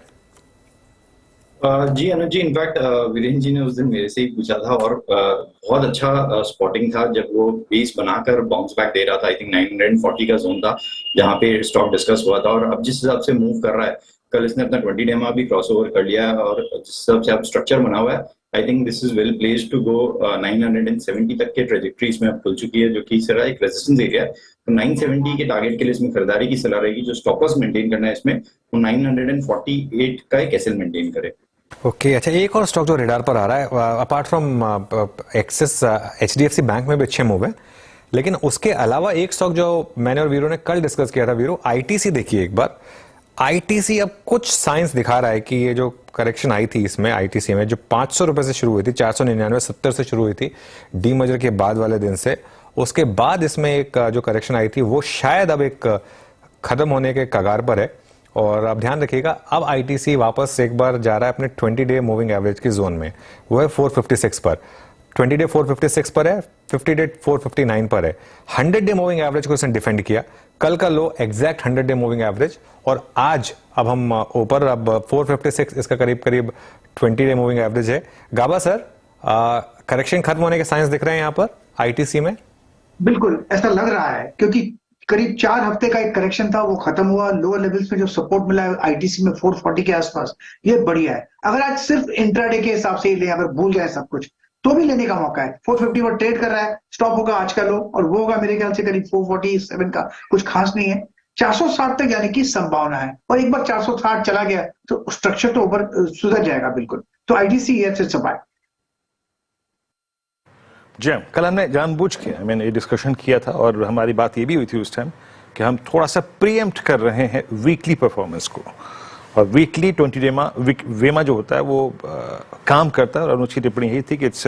जी अनुज जी, इनफैक्ट वीरेंद्र जी ने उस दिन मेरे से ही पूछा था, और बहुत अच्छा स्पॉटिंग था जब वो बेस बनाकर बाउंस बैक दे रहा था। आई थिंक 940 का जोन था जहां पे स्टॉक डिस्कस हुआ था, और अब जिस हिसाब से मूव कर रहा है, कल इसने अपना 20 डे भी क्रॉस ओवर कर लिया है, और जिस हिसाब से अब स्ट्रक्चर बना हुआ है, I think this is well placed to go 970 तक के ट्रेजेक्ट्री इसमें अब खुल चुकी है, जो कि सिर्फ एक रेजिस्टेंस एरिया है। तो 970 के टारगेट के लिए इसमें खरीदारी की सलाह रहेगी। जो स्टॉप लॉस मेंटेन करना है इसमें, वो 948 का एक एसएल मेंटेन करे। ओके, अच्छा एक और स्टॉक जो रेडार पर आ रहा है apart from axis, HDFC bank में भी अच्छे मूव है, लेकिन उसके अलावा एक स्टॉक जो मैंने और वीरू ने कल डिस्कस किया था, वीरू आईटीसी देखिए एक बार। आईटीसी अब कुछ साइंस दिखा रहा है कि ये जो करेक्शन आई थी इसमें आईटीसी में, जो 500 रुपए से शुरू हुई थी, 499 70 से शुरू हुई थी डीमर्जर के बाद वाले दिन से, उसके बाद इसमें एक जो करेक्शन आई थी वो शायद अब एक खत्म होने के कगार पर है। और अब ध्यान रखिएगा, अब आईटीसी वापस एक बार जा रहा है अपने 20 डे मूविंग एवरेज की जोन में, वो है 456 पर। 20 डे 456 पर है, 50 डे 459 पर है। 100 डे मूविंग एवरेज को इसने डिफेंड किया, कल का लो एग्जैक्ट 100 डे मूविंग एवरेज, और आज अब हम ऊपर, अब 456 इसका करीब करीब 20 डे मूविंग एवरेज है। गाबा सर, करेक्शन खत्म होने के साइंस दिख रहे हैं यहाँ पर आईटीसी में? बिल्कुल ऐसा लग रहा है, क्योंकि करीब 4 हफ्ते का एक करेक्शन था, वो खत्म हुआ। लोअर लेवल्स में जो सपोर्ट मिला है आईटीसी में 440 के आसपास, ये बढ़िया है। अगर आज सिर्फ इंट्राडे के हिसाब से ही ले, अगर भूल जाए सब कुछ, तो भी लेने का मौका है। 450 पर ट्रेड कर रहा है, स्टॉप होगा आज का लो, और वो होगा मेरे ख्याल से करीब 447 का, कुछ खास नहीं है। 460 तक जाने की संभावना है, और एक बार 460 चला गया तो स्ट्रक्चर तो ऊपर सुधर जाएगा बिल्कुल। तो आईटीसी इट्स अ बाय। जी, कल हमने जानबूझ के मैंने ये डिस्कशन किया था, और हमारी बात ये भी हुई थी उस टाइम कि हम थोड़ा सा प्रीएम्प्ट कर रहे हैं वीकली परफॉर्मेंस को, और वीकली 20 वेमा जो होता है वो काम करता है। और अनुची टिप्पणी यही थी कि इट्स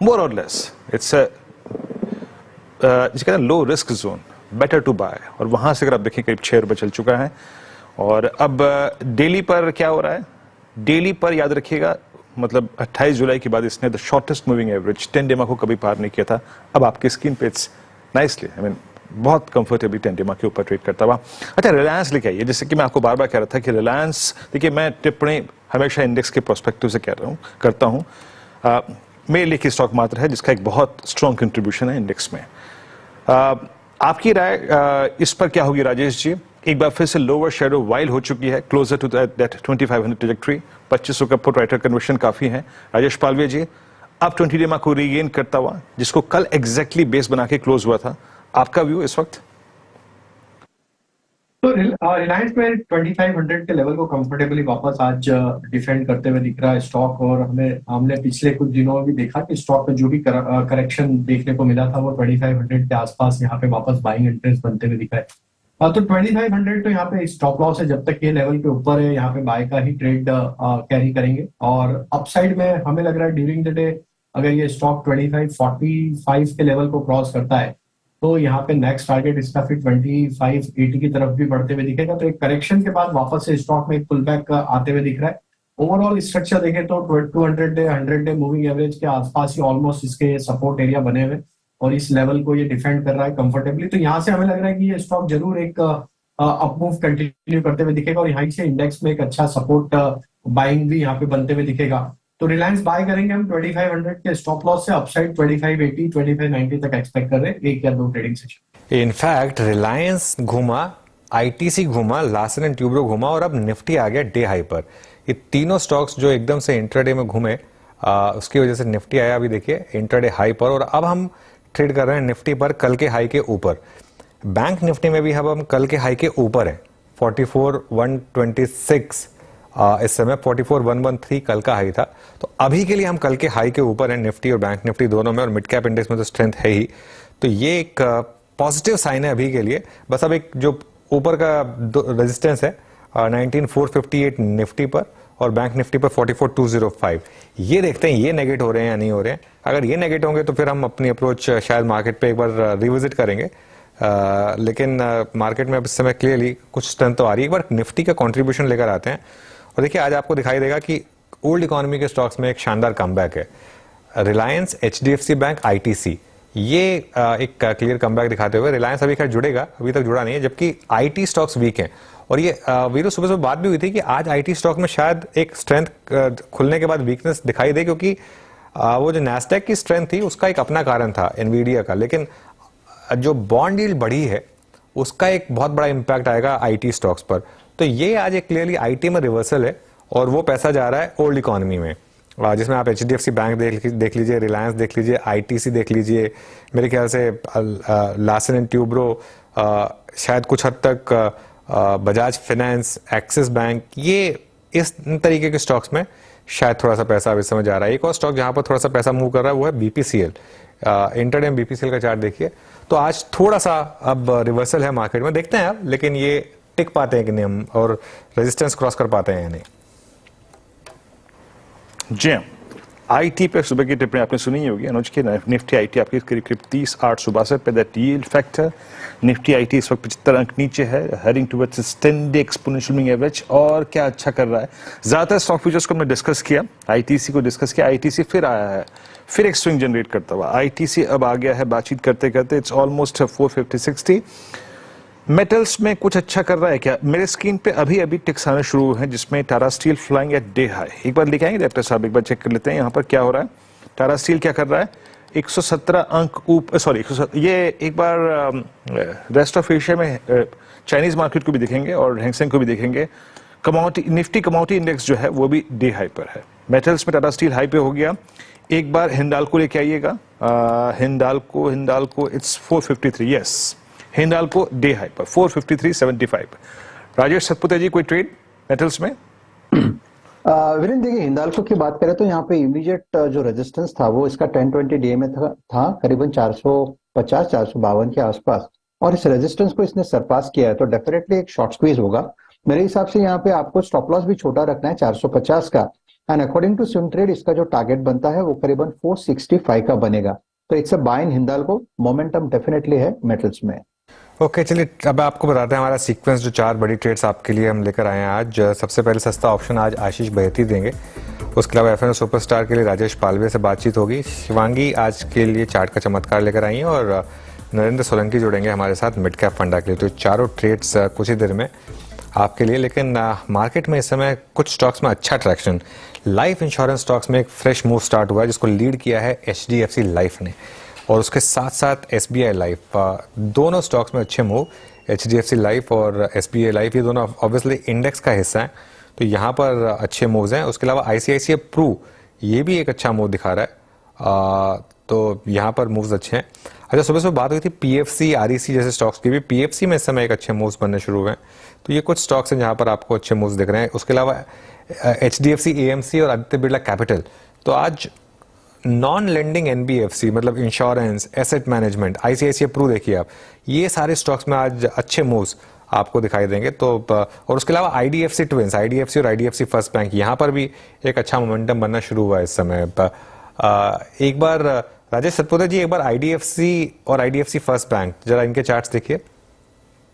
मोर और लेस इट्स जिसका low risk zone, better to buy. और वहां से अगर आप देखें करीब 6 रुपए चल चुका है। और अब डेली पर क्या हो रहा है? डेली पर याद रखिएगा, मतलब 28 जुलाई के बाद इसने द शॉर्टेस्ट मूविंग एवरेज 10 डेमा को कभी पार नहीं किया था। अब आपकी स्क्रीन पे इट्स नाइसली, आई मीन बहुत कंफर्टेबली 10 डेमा के ऊपर ट्रेड करता हुआ। अच्छा, रिलायंस लेके आइए। जैसे कि मैं आपको बार बार कह रहा था कि रिलायंस, देखिए मैं टिप्पणी हमेशा इंडेक्स के प्रोस्पेक्टिव से करता हूँ। मेरे लिए स्टॉक मात्र है जिसका एक बहुत स्ट्रॉन्ग कंट्रीब्यूशन है इंडेक्स में। आपकी राय इस पर क्या होगी राजेश जी? एक बार फिर से लोअर शेडो वाइल हो चुकी है, क्लोजर टू दैट 2500 ट्रैजेक्टरी, 2500 का पुट राइटर कन्वर्शन काफी है। राजेश पालवे जी, अब 20 डेमा को रीगेन करता हुआ, जिसको कल एग्जैक्टली बेस बना के क्लोज हुआ था, आपका व्यू इस वक्त? तो रिलायंस में 2500 के लेवल को कंफर्टेबली वापस आज डिफेंड करते हुए दिख रहा है स्टॉक। और हमने पिछले कुछ दिनों में भी देखा कि स्टॉक में जो भी करेक्शन देखने को मिला था वो 2500 के आसपास यहाँ पे वापस बाइंग इंटरेस्ट बनते हुए दिखा है। तो 2500 तो यहाँ पे स्टॉप लॉस है, जब तक ये लेवल के ऊपर है यहाँ पे बाय का ही ट्रेड कैरी करेंगे। और अपसाइड में हमें लग रहा है ड्यूरिंग द डे अगर ये स्टॉक 2545 के लेवल को क्रॉस करता है तो यहाँ पे नेक्स्ट टारगेट इसका फिर 2580 की तरफ भी बढ़ते हुए दिखेगा। तो एक करेक्शन के बाद वापस से स्टॉक में एक पुल बैक आते हुए दिख रहा है। ओवरऑल स्ट्रक्चर देखें तो 200 डे 100 डे मूविंग एवरेज के आसपास ही ऑलमोस्ट इसके सपोर्ट एरिया बने हुए, और इस लेवल को ये डिफेंड कर रहा है कंफर्टेबली। तो यहाँ से हमें लग रहा है कि ये स्टॉक जरूर एक अपमूव कंटिन्यू करते हुए दिखेगा, और यहाँ से इंडेक्स में एक अच्छा सपोर्ट बाइंग भी यहाँ पे बनते हुए दिखेगा। तो रिलायंस बाय करेंगे हम 2500 के स्टॉप लॉस से, अपसाइड 2580 2590 तक एक्सपेक्ट कर रहे हैं, 1 या 2 ट्रेडिंग सेशन। इनफैक्ट रिलायंस घूमा, आईटीसी घूमा, लार्सन एंड ट्यूब्रो घूमा, और अब निफ्टी आ गया डे हाई पर। ये तीनों स्टॉक्स जो एकदम से इंट्राडे में घूमे, उसकी वजह से निफ्टी आया अभी देखिए इंट्राडे हाई पर, और अब हम ट्रेड कर रहे हैं निफ्टी पर कल के हाई के ऊपर। बैंक निफ्टी में भी हम कल के हाई के ऊपर है, 44,126 इस समय 44,113 कल का हाई था। तो अभी के लिए हम कल के हाई के ऊपर है निफ्टी और बैंक निफ्टी दोनों में, और मिड कैप इंडेक्स में तो स्ट्रेंथ है ही। तो ये एक पॉजिटिव साइन है अभी के लिए। बस अब एक जो ऊपर का रेजिस्टेंस है 19,458 निफ्टी पर, और बैंक निफ्टी पर 44,205, ये देखते हैं ये नेगेट हो रहे हैं या नहीं हो रहे हैं। अगर ये नेगेट होंगे तो फिर हम अपनी अप्रोच शायद मार्केट पे एक बार रिविजिट करेंगे। लेकिन मार्केट में अब इस समय क्लियरली कुछ स्ट्रेंथ तो आ रही है। एक बार निफ्टी का कंट्रीब्यूशन लेकर आते हैं, और देखिए आज आपको दिखाई देगा कि ओल्ड इकोनॉमी के स्टॉक्स में एक शानदार कमबैक है। रिलायंस, एचडीएफसी बैंक, आईटीसी, ये एक क्लियर कमबैक दिखाते हुए। रिलायंस अभी खैर जुड़ेगा, अभी तक जुड़ा नहीं है, जबकि आईटी स्टॉक्स वीक हैं। और ये वीरो सुबह सुबह बात भी हुई थी कि आज आईटी स्टॉक में शायद एक स्ट्रेंथ खुलने के बाद वीकनेस दिखाई दे, क्योंकि वो जो नैस्डैक की स्ट्रेंथ थी उसका एक अपना कारण था एनवीडिया का, लेकिन जो बॉन्ड यील्ड बढ़ी है उसका एक बहुत बड़ा इंपैक्ट आएगा आईटी स्टॉक्स पर। तो ये आज एक क्लियरली आईटी में रिवर्सल है, और वो पैसा जा रहा है ओल्ड इकोनॉमी में, जिसमें आप एचडीएफसी बैंक देख लीजिए, रिलायंस देख लीजिए, आईटीसी देख लीजिए, मेरे ख्याल से लार्सन एंड ट्यूब्रो, शायद कुछ हद तक बजाज फाइनेंस, एक्सिस बैंक, ये इस तरीके के स्टॉक्स में शायद थोड़ा सा पैसा अब इस समय जा रहा है। एक और स्टॉक जहां पर थोड़ा सा पैसा मूव कर रहा है वो है बीपीसीएल। इंटरडे में बीपीसीएल का चार्ट देखिए, तो आज थोड़ा सा अब रिवर्सल है मार्केट में, देखते हैं अब लेकिन ये टिक पाते हैं कि नहीं हम, और रेजिस्टेंस क्रॉस कर पाते हैं या नहीं। जी, आईटी पे सुबह की टिप्पणी आपने सुनी ही होगी अनुज की। निफ्टी आईटी आपकी करीब करीब 30,862 पे that yield factor. Nifty IT इस वक्त 75 अंक नीचे है, heading towards 10-day exponential moving average. और क्या अच्छा कर रहा है, ज्यादातर स्टॉक फ्यूचर्स को हमने डिस्कस किया, आईटीसी को डिस्कस किया। आईटीसी फिर आया है, फिर एक स्विंग जनरेट करता हुआ आईटीसी अब आ गया है बातचीत करते करते, इट्स ऑलमोस्ट 450-60। मेटल्स में कुछ अच्छा कर रहा है क्या? मेरे स्क्रीन पे अभी अभी टिक्स आने शुरू हुए हैं, जिसमें Tata steel flying eight day high. एक बार लेके आएंगे डायरेक्टर साहब, एक बार चेक कर लेते हैं यहाँ पर क्या हो रहा है। टाटा स्टील क्या कर रहा है, 117 अंक ये एक बार रेस्ट ऑफ एशिया में चाइनीज मार्केट को भी देखेंगे और हैंगसेंग को भी देखेंगे। कमोडिटी निफ्टी कमोडिटी इंडेक्स जो है वो भी डे हाई पर है। मेटल्स में टाटा स्टील हाई पे हो गया। एक बार हिंडाल्को लेके आइएगा, Hindalco it's 453, yes Hindalco day high पर 453.75। राजेश सतपुते जी कोई ट्रेड मेटल्स में? वीरेंद्र देखिए, हिंडाल्को की बात करें तो यहाँ पे इमीडिएट जो रेजिस्टेंस था वो इसका 10-20 डे में था करीबन 450-452 के आसपास, और इस रेजिस्टेंस को इसने सरपास किया है तो डेफिनेटली एक शॉर्ट स्क्वीज होगा। मेरे हिसाब से यहाँ पे आपको स्टॉप लॉस भी छोटा रखना है 450 का, and according to swing trade इसका जो टारगेट बनता है वो करीबन 465 का बनेगा। तो it's a buy in Hindalco, momentum definitely है मेटल्स में। ओके चलिए अब आपको बताते हैं हमारा सीक्वेंस, जो 4 बड़ी ट्रेड्स आपके लिए हम लेकर आए हैं आज। सबसे पहले सस्ता ऑप्शन आज आशीष बहेती देंगे, उसके अलावा एफएनओ सुपरस्टार के लिए राजेश पालवे से बातचीत होगी। शिवांगी आज के लिए चार्ट का चमत्कार लेकर आई हैं और नरेंद्र सोलंकी जुड़ेंगे हमारे साथ मिड कैप फंडा के लिए। तो चारों ट्रेड्स कुछ ही देर में आपके लिए। लेकिन मार्केट में इस समय कुछ स्टॉक्स में अच्छा ट्रैक्शन, लाइफ इंश्योरेंस स्टॉक्स में एक फ्रेश मूव स्टार्ट हुआ है जिसको लीड किया है HDFC लाइफ ने, और उसके साथ साथ SBI लाइफ। दोनों स्टॉक्स में अच्छे मूव, HDFC लाइफ और SBI लाइफ, ये दोनों ऑब्वियसली इंडेक्स का हिस्सा है तो यहाँ पर अच्छे मूव्स हैं। उसके अलावा ICICI प्रू ये भी एक अच्छा मूव दिखा रहा है, तो यहाँ पर मूव्स अच्छे हैं। अच्छा, सुबह सुबह बात हुई थी PFC REC जैसे स्टॉक्स की भी। PFC में इस समय एक अच्छे मूव्स बनने शुरू हुए हैं, तो ये कुछ स्टॉक्स हैं जहाँ पर आपको अच्छे मूव्स दिख रहे हैं। उसके अलावा HDFC AMC और आदित्य बिरला कैपिटल, तो आज नॉन लेंडिंग NBFC मतलब insurance, asset management, ICICI Pru देखिए आप, ये सारे स्टॉक्स में आज अच्छे मूव्स आपको दिखाई देंगे। तो और उसके अलावा IDFC ट्विंस, IDFC और IDFC फर्स्ट बैंक, यहाँ पर भी एक अच्छा मोमेंटम बनना शुरू हुआ है इस समय। एक बार राजेश सतपुते जी, एक बार IDFC और IDFC फर्स्ट बैंक जरा इनके चार्ट्स देखिए।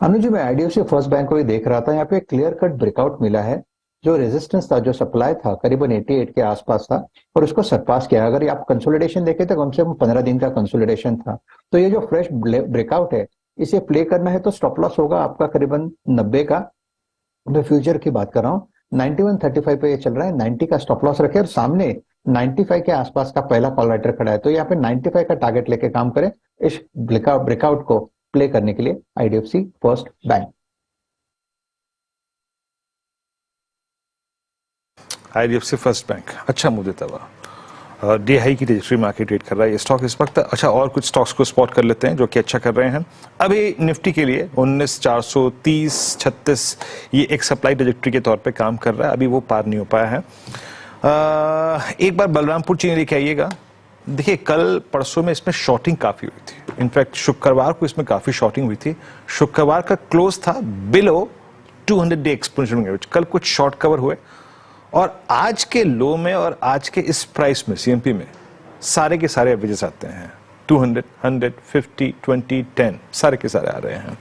अनुज जी, मैं IDFC फर्स्ट बैंक को ही देख रहा था, यहाँ पे क्लियर कट ब्रेकआउट मिला है। जो रेजिस्टेंस था, जो सप्लाई था करीबन 88 के आसपास था और उसको सरपास किया। अगर आप कंसोलिडेशन देखें तो कम से कम 15 दिन का कंसोलिडेशन था। तो ये जो फ्रेश ब्रेकआउट है इसे प्ले करना है तो स्टॉप लॉस होगा आपका करीबन 90 का। मैं फ्यूचर की बात कर रहा हूँ, 91.35 पे ये चल रहा है, 90 का स्टॉप लॉस रखे और सामने 95 के आसपास का पहला कॉल राइटर खड़ा है। तो यहाँ पे 95 का टारगेट लेके काम करें इस ब्रेकआउट को प्ले करने के लिए IDFC First bank. IDFC First bank अच्छा मूव देता हुआ डे हाई की रजिस्ट्री मार्केट ट्रेड कर रहा है ये स्टॉक इस वक्त। अच्छा, और कुछ स्टॉक्स को स्पॉट कर लेते हैं जो कि अच्छा कर रहे हैं। अभी निफ्टी के लिए 19,430-36 ये एक सप्लाई ट्रैजेक्टरी के तौर पे काम कर रहा है, अभी वो पार नहीं हो पाया है। एक बार बलरामपुर चीनी लेके आइएगा। देखिए, कल परसों में इसमें शॉर्टिंग काफी हुई थी, इनफैक्ट शुक्रवार को इसमें काफी शॉर्टिंग हुई थी। शुक्रवार का क्लोज था बिलो 200 डे एक्सपोनेंशियल एवरेज, कल कुछ शॉर्ट कवर हुए और आज के लो में और आज के इस प्राइस में CMP में सारे के सारे एवरेजेस आते हैं 200, 100, 50, 20, 10 सारे के सारे आ रहे हैं।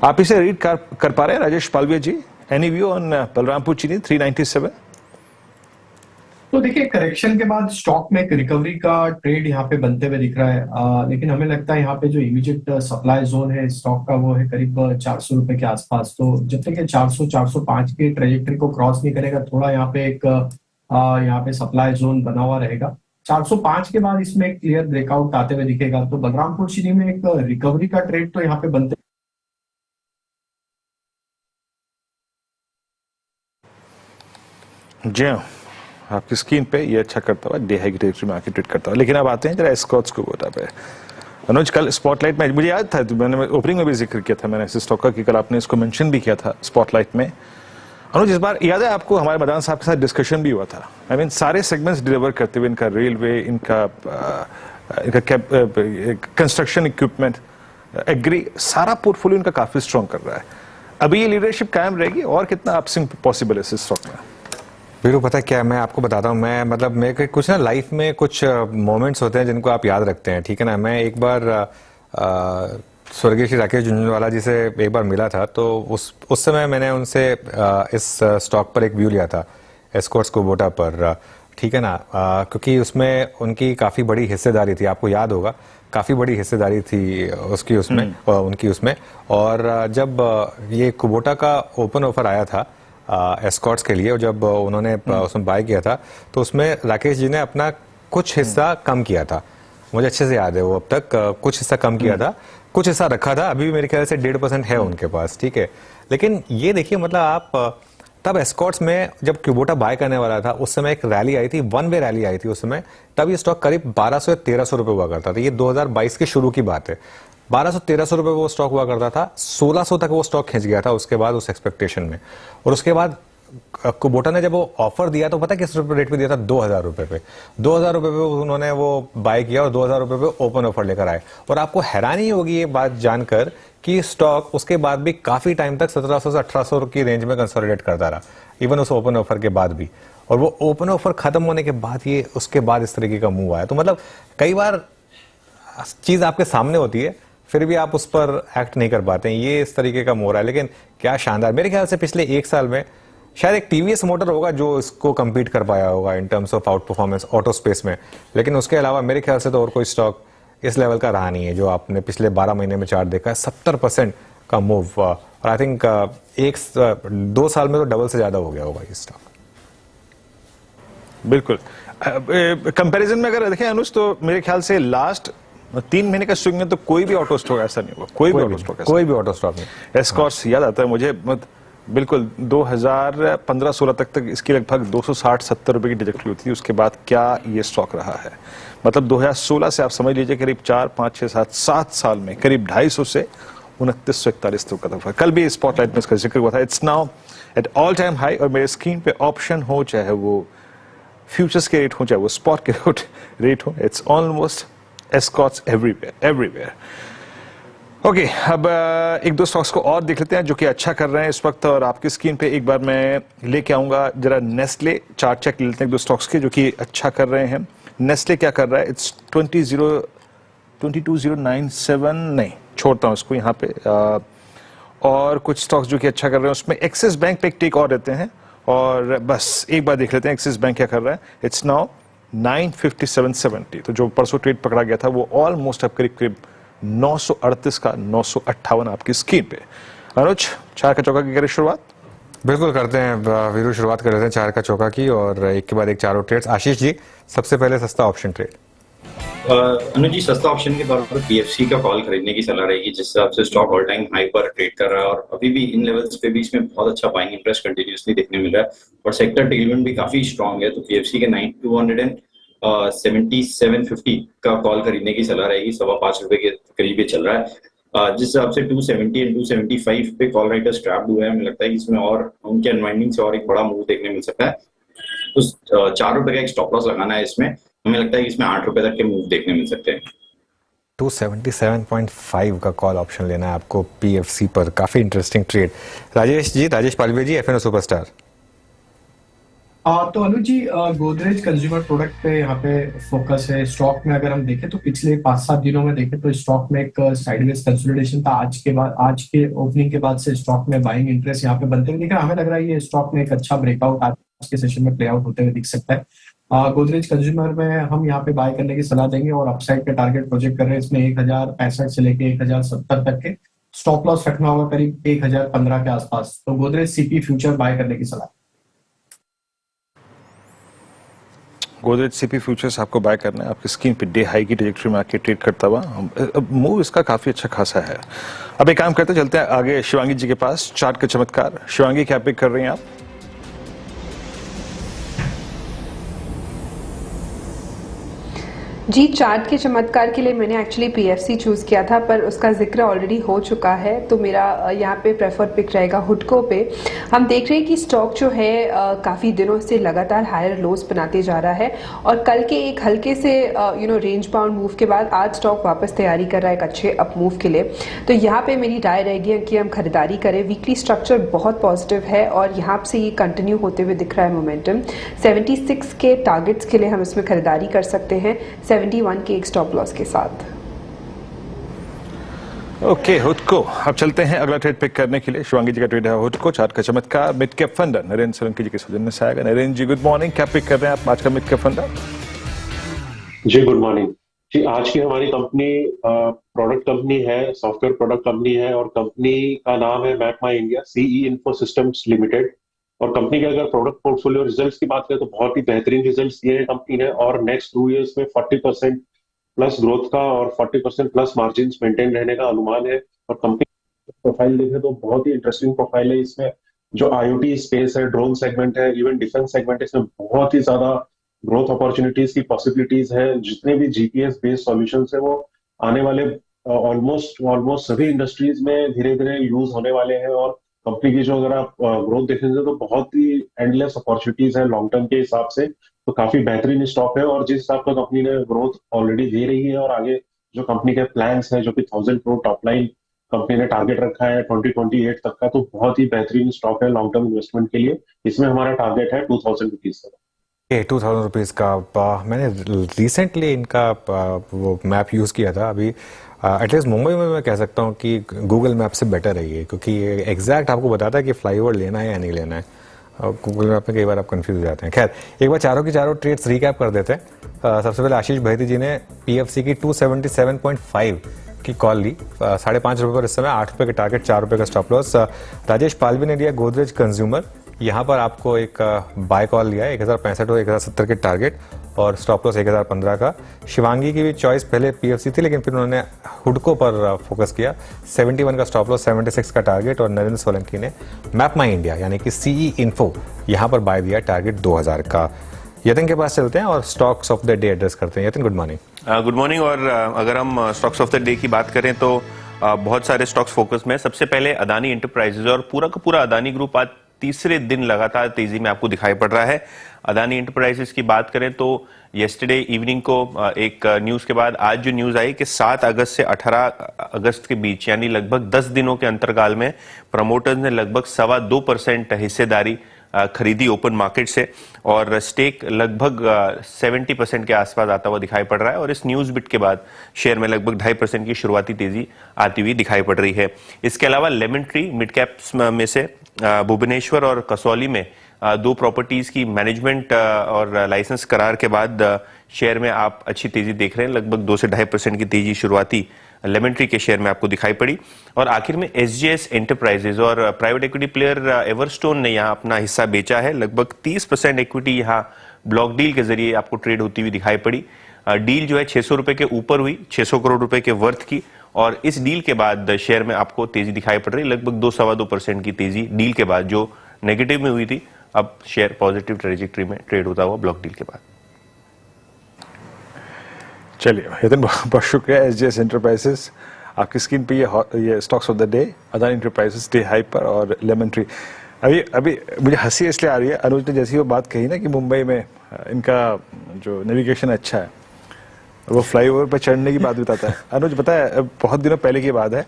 आप इसे रीड कर पा रहे हैं राजेश पालवे जी? एनी व्यू ऑन बलरामपुर चीनी 397? तो देखिए, करेक्शन के बाद स्टॉक में एक रिकवरी का ट्रेड यहाँ पे बनते हुए दिख रहा है, लेकिन हमें लगता है यहाँ पे जो इमीडिएट सप्लाई जोन है स्टॉक का वो है करीब 400 रुपए के आसपास। तो जब तक ये 400-405 की ट्रेजेक्टरी को क्रॉस नहीं करेगा, थोड़ा यहाँ पे एक यहाँ पे सप्लाई जोन बना हुआ रहेगा। 405 के बाद इसमें एक क्लियर ब्रेकआउट आते हुए दिखेगा। तो बलरामपुर चीनी में एक रिकवरी का ट्रेड तो यहाँ पे बनते जी हाँ, आपकी स्क्रीन पे ये अच्छा करता हुआ डे हाई की ट्रेड मार्केट ट्रेड करता हुआ। लेकिन अब आते हैं जरा एस्कॉर्ट्स को बोटा पे। अनुज, कल स्पॉटलाइट में मुझे याद था, मैंने ओपनिंग में भी जिक्र किया था मैंने इस स्टॉक का कि कल आपने इसको मेंशन भी किया था स्पॉटलाइट में। अनुज, इस बार याद है आपको हमारे मदान साहब के साथ डिस्कशन भी हुआ था। आई मीन सारे सेगमेंट्स डिलीवर करते हुए, इनका रेलवे, इनका कंस्ट्रक्शन इक्विपमेंट, एग्री, सारा पोर्टफोलियो इनका काफी स्ट्रॉन्ग कर रहा है। अभी ये लीडरशिप कायम रहेगी और कितना अपस्विंग पॉसिबल है इस स्टॉक में? वीरू, पता है क्या, मैं आपको बताता हूँ, मैं मतलब मेरे कुछ ना लाइफ में कुछ मोमेंट्स होते हैं जिनको आप याद रखते हैं, ठीक है ना। मैं एक बार स्वर्गीय श्री राकेश झुंझुनवाला जी से एक बार मिला था, तो उस समय मैंने उनसे इस स्टॉक पर एक व्यू लिया था, एस्कॉर्ट्स कुबोटा पर, ठीक है ना। क्योंकि उसमें उनकी काफ़ी बड़ी हिस्सेदारी थी, आपको याद होगा, काफ़ी बड़ी हिस्सेदारी थी उसकी उसमें, उनकी उसमें। और जब ये कुबोटा का ओपन ऑफर आया था एस्कॉर्ट्स के लिए, और जब उन्होंने उसमें बाय किया था, तो उसमें राकेश जी ने अपना कुछ हिस्सा कम किया था, मुझे अच्छे से याद है। वो अब तक कुछ हिस्सा कम किया था, कुछ हिस्सा रखा था, अभी भी मेरे ख्याल से 1.5% है उनके पास, ठीक है। लेकिन ये देखिए, मतलब आप तब एस्कॉर्ट्स में जब क्यूबोटा बाय करने वाला था, उस समय एक रैली आई थी, वन वे रैली आई थी उस समय, तब ये स्टॉक करीब 1200 या 1300 रुपए हुआ करता था। ये 2022 के शुरू की बात है, 1200-1300 रुपए वो स्टॉक हुआ करता था, 1600 तक वो स्टॉक खिंच गया था उसके बाद, उस एक्सपेक्टेशन में। और उसके बाद कुबोटा ने जब वो ऑफर दिया तो पता किस रेट पे दिया था? 2000 रुपए पे। 2000 रुपए पे उन्होंने वो बाय किया और 2000 रुपए पे ओपन ऑफर लेकर आए। और आपको हैरानी होगी ये बात जानकर कि स्टॉक उसके बाद भी काफी टाइम तक 1700 से 1800 की रेंज में कंसोलिडेट करता रहा, इवन उस ओपन ऑफर के बाद भी। और वो ओपन ऑफर खत्म होने के बाद ये उसके बाद इस तरीके का मूव आया। तो मतलब कई बार चीज आपके सामने होती है, फिर भी आप उस पर एक्ट नहीं कर पाते हैं, ये इस तरीके का मोड़ है। लेकिन क्या शानदार, मेरे ख्याल से पिछले एक साल में शायद एक टीवीएस मोटर होगा जो इसको कम्पीट कर पाया होगा in terms of out performance auto space में, लेकिन उसके अलावा मेरे ख्याल से तो और कोई स्टॉक इस लेवल का रहा नहीं है जो आपने पिछले 12 महीने में चार्ट देखा है। 70% का मूव, और आई थिंक 1-2 साल में तो डबल से ज्यादा हो गया होगा ये स्टॉक। बिल्कुल। कंपैरिजन में अगर देखें अनुज, तो मेरे ख्याल से लास्ट 3 महीने का स्विंग में तो कोई भी ऑटो स्टॉक ऐसा नहीं हुआ, कोई भी ऑटो स्टॉक नहीं। एस्कॉर्ट्स याद आता है मुझे, बिल्कुल 2015-16 तक इसकी लगभग 260-70 रुपए की ट्रैजेक्टरी होती थी। उसके बाद क्या ये स्टॉक रहा है, मतलब 2016 से आप समझ लीजिए करीब 4, 5, 6, 7 साल में करीब 250 से 2941 रुपए तक। कल भी स्पॉटलाइट में इसका जिक्र हुआ था। It's now at all time high, और मेरे स्क्रीन पे ऑप्शन हो, चाहे वो फ्यूचर्स के रेट हो, चाहे वो स्पॉट के रेट हो, it's almost Escorts everywhere. Okay, अब एक दो स्टॉक्स को और देख लेते हैं जो कि अच्छा कर रहे हैं इस वक्त। और आपकी स्क्रीन पे एक बार मैं लेके आऊंगा जरा नेस्ले, चार्ट चेक ले लेते हैं एक दो स्टॉक्स के जो कि अच्छा कर रहे हैं। नेस्ले क्या कर रहा है? इट्स 22,097, नहीं छोड़ता हूं इसको यहाँ पे। और कुछ स्टॉक्स जो कि अच्छा कर रहे हैं, उसमें एक्सिस बैंक पे एक टेक और देते हैं और बस एक बार देख लेते हैं एक्सिस बैंक क्या कर रहा है। इट्स नाउ 957.70, तो जो परसों ट्रेड पकड़ा गया था वो ऑलमोस्ट अब करीब 938 का 958 आपकी स्क्रीन पे। अनुज, चार का चौका की करें शुरुआत? बिल्कुल करते हैं वीरू, शुरुआत कर लेते हैं चार का चौका की, और एक के बाद एक चारों ट्रेड्स। आशीष जी, सबसे पहले सस्ता ऑप्शन ट्रेड। अनुज जी, सस्ता ऑप्शन के तौर पर पीएफसी का कॉल खरीदने की सलाह रहेगी, जिस हिसाब से स्टॉक ऑल टाइम हाई पर ट्रेड कर रहा है और अभी भी इन लेवल्स पे भी इसमें बहुत अच्छा बाइंग इंटरेस्ट कंटिन्यूअसली देखने मिल रहा है और सेक्टर टेलमेंट भी काफी स्ट्रांग है। तो पीएफसी के 277.50 का कॉल खरीदने की सलाह रहेगी। 5.25 रुपए के करीब ये चल रहा है। जिस हिसाब से 270 और 275 पे कॉल राइटर्स ट्रैप्ड हुए हैं, हमें लगता है कि इसमें और उनके अनवाइंडिंग से और एक बड़ा मूव देखने मिल सकता है। तो 4 रुपए का एक स्टॉप लॉस लगाना है इसमें। हमें लगता है कि इसमें 8 रुपए तक के मूव देखने मिल सकते हैं। 277.5 का कॉल ऑप्शन लेना है आपको पीएफसी पर, काफी इंटरेस्टिंग ट्रेड। राजेश जी, राजेश पालवे जी, एफएनओ सुपरस्टार। तो अनुज जी, गोदरेज कंज्यूमर प्रोडक्ट पे यहाँ पे फोकस है। स्टॉक में अगर हम देखें तो पिछले 5-7 दिनों में देखें तो स्टॉक में एक साइडवेज कंसोलिडेशन था। आज के ओपनिंग के बाद से स्टॉक में बाइंग इंटरेस्ट यहाँ पे बनते हुए दिख रहा है। हमें लग रहा है ये स्टॉक में एक अच्छा ब्रेकआउट आज के सेशन में प्ले आउट होते हुए दिख सकता है। गोदरेज कंज्यूमर में हम यहाँ पे बाय करने की सलाह देंगे और अपसाइड के टारगेट प्रोजेक्ट कर रहे हैं। इसमें 1065 से लेके 1070 तक के स्टॉप लॉस रखना होगा करीब 1015 के आसपास। तो गोदरेज सीपी फ्यूचर बाय करने की सलाह। गोदरेज सीपी फ्यूचर्स आपको बाय करना है। आपकी स्क्रीन पे डे हाई की ट्रैजेक्टरी में आके ट्रेड करता हुआ मूव इसका काफी अच्छा खासा है। अब एक काम करते चलते हैं आगे शिवांगी जी के पास, चार्ट का चमत्कार। शिवांगी, क्या पिक कर रही हैं आप? जी, चार्ट के चमत्कार के लिए मैंने एक्चुअली पीएफसी चूज़ किया था, पर उसका जिक्र ऑलरेडी हो चुका है, तो मेरा यहाँ पे प्रेफर्ड पिक रहेगा हुडको पे। हम देख रहे हैं कि स्टॉक जो है काफ़ी दिनों से लगातार हायर लोस बनाते जा रहा है और कल के एक हल्के से रेंज बाउंड मूव के बाद आज स्टॉक वापस तैयारी कर रहा है एक अच्छे अप मूव के लिए। तो यहाँ पे मेरी राय रहेगी कि हम खरीदारी करें। वीकली स्ट्रक्चर बहुत पॉजिटिव है और यहाँ से ये कंटिन्यू होते हुए दिख रहा है मोमेंटम। 76 के टारगेट्स के लिए हम इसमें खरीदारी कर सकते हैं 71 के एक स्टॉप लॉस के साथ। ओके, हुडको। अब चलते हैं अगला ट्रेड पिक करने के लिए। शिवांगी जी का ट्रेड है हुडको, चार्ट का चमत्कार, mid cap fund Narendra Solanki ji के सौजन्य से आएगा। नरेंद्र जी गुड मॉर्निंग, क्या पिक कर रहे हैं आप आज का मिड कैप फंड? जी गुड मॉर्निंग जी। आज की हमारी कंपनी प्रोडक्ट कंपनी है, सॉफ्टवेयर प्रोडक्ट कंपनी है और कंपनी का नाम है Map My India, CE Info Systems Limited. और कंपनी के अगर प्रोडक्ट पोर्टफोलियो रिजल्ट्स की बात करें तो बहुत ही बेहतरीन रिजल्ट्स दिए हैं कंपनी ने और नेक्स्ट 2 इयर्स में 40% प्लस ग्रोथ का और 40% प्लस मार्जिन मेंटेन रहने का अनुमान है। और कंपनी प्रोफाइल देखें तो बहुत ही इंटरेस्टिंग प्रोफाइल है। इसमें जो IoT स्पेस है, ड्रोन सेगमेंट है, इवन डिफेंस सेगमेंट है, इसमें बहुत ही ज्यादा ग्रोथ अपॉर्चुनिटीज की पॉसिबिलिटीज है। जितने भी जीपीएस बेस्ड सॉल्यूशंस है वो आने वाले ऑलमोस्ट सभी इंडस्ट्रीज में धीरे धीरे यूज होने वाले हैं। और कंपनी की जो अगर आप ग्रोथ देखेंगे तो बहुत ही एंडलेस अपॉर्चुनिटीज है लॉन्ग टर्म के हिसाब से। तो काफी बेहतरीन स्टॉक है और जिस हिसाब का कंपनी ने ग्रोथ ऑलरेडी दे रही है और आगे जो कंपनी के प्लान्स हैं जो कि 1000 करोड़ टॉप लाइन कंपनी ने टारगेट रखा है 2028 तक का, तो बहुत ही बेहतरीन स्टॉक है लॉन्ग टर्म इन्वेस्टमेंट के लिए। इसमें हमारा टारगेट है 2000 रुपीज का। 2000 रुपीज़ का मैंने रिसेंटली इनका वो मैप यूज़ किया था। अभी एटलीस्ट मुंबई में मैं कह सकता हूँ कि गूगल मैप से बेटर है ये, क्योंकि ये एग्जैक्ट आपको बताता है कि फ्लाईओवर लेना है या नहीं लेना है। गूगल मैप में कई बार आप कंफ्यूज हो जाते हैं। खैर, एक बार चारों की चारों ट्रेड्स रिकैप कर देते हैं। सबसे पहले आशीष भैती जी ने पीएफसी की 277.5 की कॉल ली, 5.5 रुपये पर इस समय, 8 रुपये का टारगेट, 4 रुपये का स्टॉप लॉस। राजेश पालवी ने लिया गोदरेज कंज्यूमर, यहाँ पर आपको एक बाय कॉल लिया है 1065 और 1070 के टारगेट और स्टॉप लॉस 1015 का। शिवांगी की भी चॉइस पहले पीएफसी थी लेकिन फिर उन्होंने हुडको पर फोकस किया, 71 का स्टॉप लॉस, 76 का टारगेट। और नरेंद्र सोलंकी ने मैप माई इंडिया यानी कि सीई इन्फो यहाँ पर बाय दिया, टारगेट 2000 का। यतिन के पास चलते हैं और stocks of the day address करते हैं। Yatin good morning. Good morning. और अगर हम स्टॉक्स ऑफ द डे की बात करें तो बहुत सारे स्टॉक्स फोकस में। सबसे पहले अदानी एंटरप्राइजेज, और पूरा का पूरा अदानी ग्रुप आज तीसरे दिन लगातार तेजी में आपको दिखाई पड़ रहा है। अदानी एंटरप्राइजेस की बात करें तो येस्टरडे इवनिंग को एक न्यूज के बाद आज जो न्यूज आई कि 7 अगस्त से 18 अगस्त के बीच यानी लगभग 10 दिनों के अंतरकाल में प्रमोटर्स ने लगभग 2.25% हिस्सेदारी खरीदी ओपन मार्केट से और स्टेक लगभग 70% के आसपास आता हुआ दिखाई पड़ रहा है। और इस न्यूज बिट के बाद शेयर में लगभग 2.5% की शुरुआती तेजी आती हुई दिखाई पड़ रही है। इसके अलावा लेमन ट्री मिड कैप्स में से भुवनेश्वर और कसौली में 2 प्रॉपर्टीज की मैनेजमेंट और लाइसेंस करार के बाद शेयर में आप अच्छी तेजी देख रहे हैं। लगभग 2 से 2.5% की तेजी शुरुआती लेमन ट्री के शेयर में आपको दिखाई पड़ी। और आखिर में एसजीएस एंटरप्राइजेज और प्राइवेट इक्विटी प्लेयर एवरस्टोन ने यहाँ अपना हिस्सा बेचा है। लगभग 30% इक्विटी यहाँ ब्लॉक डील के जरिए आपको ट्रेड होती हुई दिखाई पड़ी। डील जो है 600 रुपए के ऊपर हुई, 600 करोड़ रुपए के वर्थ की। और इस डील के बाद शेयर में आपको तेजी दिखाई पड़ रही है, लगभग 2-2.25% की तेजी डील के बाद, जो नेगेटिव में हुई थी अब शेयर पॉजिटिव ट्रेजेक्टरी में ट्रेड होता हुआ ब्लॉक डील के बाद। चलिए यतिन, बहुत शुक्रिया। एसजीएस एंटरप्राइजेस आपकी स्क्रीन पे ये stocks of the day, Adani enterprises, day hyper और लेमन ट्री। अभी मुझे हंसी इसलिए आ रही है, अनुज ने जैसी वो बात कही ना कि मुंबई में इनका जो नेविगेशन अच्छा है, वो फ्लाईओवर पर चढ़ने की बात बताता है। अनुज, पता है बहुत दिनों पहले की बात है,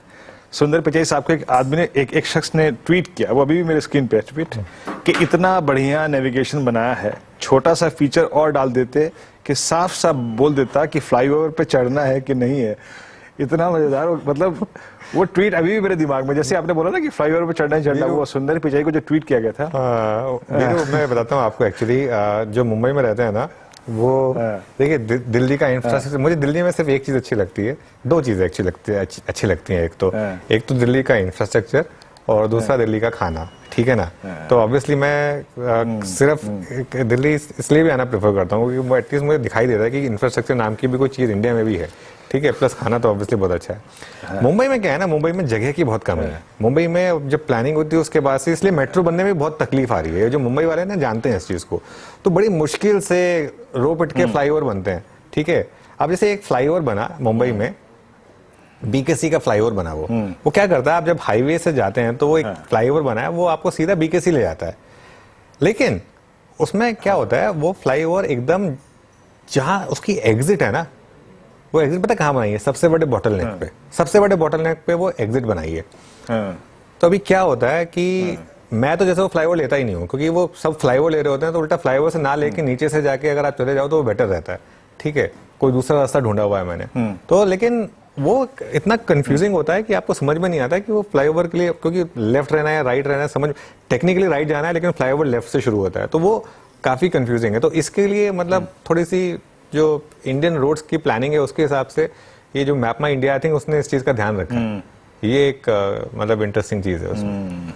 सुंदर पिचाई साहब को एक आदमी ने एक शख्स ने ट्वीट किया, वो अभी भी मेरे स्क्रीन पे ट्वीट, कि इतना बढ़िया नेविगेशन बनाया है, छोटा सा फीचर और डाल देते कि साफ साफ बोल देता कि फ्लाईओवर पे चढ़ना है कि नहीं है। इतना मजेदार, मतलब वो ट्वीट अभी भी मेरे दिमाग में, जैसे आपने बोला ना कि फ्लाईओवर पे चढ़ना ही चढ़ना, वो सुंदर पिचाई को जो ट्वीट किया गया था। मैं बताता हूँ आपको, एक्चुअली जो मुंबई में रहते हैं ना, वो देखिए दिल्ली का इंफ्रास्ट्रक्चर, मुझे दिल्ली में सिर्फ एक चीज अच्छी लगती है, 2 चीजें अच्छी लगती हैं। एक तो दिल्ली का इंफ्रास्ट्रक्चर और दूसरा दिल्ली का खाना, ठीक है ना। तो ऑब्वियसली मैं सिर्फ दिल्ली इसलिए भी आना प्रेफर करता हूँ क्योंकि एटलीस्ट मुझे दिखाई देता है कि इंफ्रास्ट्रक्चर नाम की भी कोई चीज इंडिया में भी है, ठीक है। प्लस खाना तो ऑब्वियसली बहुत अच्छा है। मुंबई में क्या है ना, मुंबई में जगह की बहुत कमी है। मुंबई में जब प्लानिंग होती है उसके बाद से, इसलिए मेट्रो बनने में बहुत तकलीफ आ रही है। जो मुंबई वाले ना जानते हैं इस चीज को, तो बड़ी मुश्किल से रो पिट के फ्लाईओवर बनते हैं, ठीक है। अब जैसे एक फ्लाईओवर बना मुंबई में, बीकेसी का फ्लाईओवर बना, वो क्या करता है, आप जब हाईवे से जाते हैं तो वो एक फ्लाईओवर बना है, वो आपको सीधा बीकेसी ले जाता है। लेकिन उसमें क्या होता है, वो फ्लाईओवर एकदम जहां उसकी एग्जिट है ना, वो एग्जिट पता कहाँ बनाई है, सबसे बड़े बॉटलनेक पे, सबसे बड़े बॉटलनेक पे वो एग्जिट बनाई है। तो अभी क्या होता है कि मैं तो जैसे वो फ्लाईओवर लेता ही नहीं हूँ, क्योंकि वो सब फ्लाईओवर ले रहे होते हैं, तो उल्टा फ्लाईओवर से ना लेके नीचे से जाके अगर आप चले जाओ तो वो बेटर रहता है। ठीक है, कोई दूसरा रास्ता ढूंढा हुआ है मैंने तो, लेकिन वो इतना कंफ्यूजिंग होता है कि आपको समझ में नहीं आता कि वो फ्लाईओवर के लिए, क्योंकि लेफ्ट रहना है राइट रहना है, समझ टेक्निकली राइट जाना है, लेकिन फ्लाईओवर लेफ्ट से शुरू होता है, तो वो काफी कंफ्यूजिंग है। तो इसके लिए मतलब थोड़ी सी जो इंडियन रोड्स की प्लानिंग है उसके हिसाब से ये जो map My India, I think उसने इस चीज का ध्यान रखा है। ये एक मतलब इंटरेस्टिंग चीज है उसमें।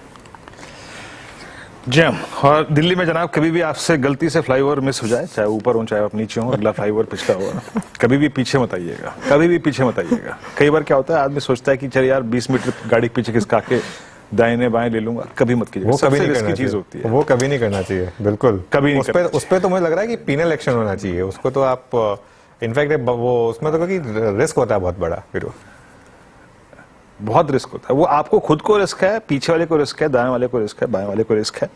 जी और दिल्ली में जनाब कभी भी आपसे गलती से फ्लाईओवर मिस हो जाए, चाहे ऊपर हो चाहे आप नीचे हो, अगला फ्लाईओवर पिछला हुआ, कभी भी पीछे मत आइएगा, कभी भी पीछे मत आइएगा। कई बार क्या होता है, आदमी सोचता है कि चल यार 20 मीटर गाड़ी पीछे खिसका के दाहिने बाएं ले लूंगा, कभी मत कीजिए, वो कभी नहीं करना चीज होती है, वो कभी नहीं करना चाहिए, बिल्कुल कभी नहीं। उस पे तो मुझे लग रहा है कि पीनल एक्शन होना चाहिए उसको, तो आप इनफैक्ट वो उसमें तो क्योंकि रिस्क होता है बहुत बड़ा, फिर बहुत रिस्क होता है, वो आपको खुद को रिस्क है, पीछे वाले को रिस्क है, दाएं वाले को रिस्क है, बाएं वाले को रिस्क है।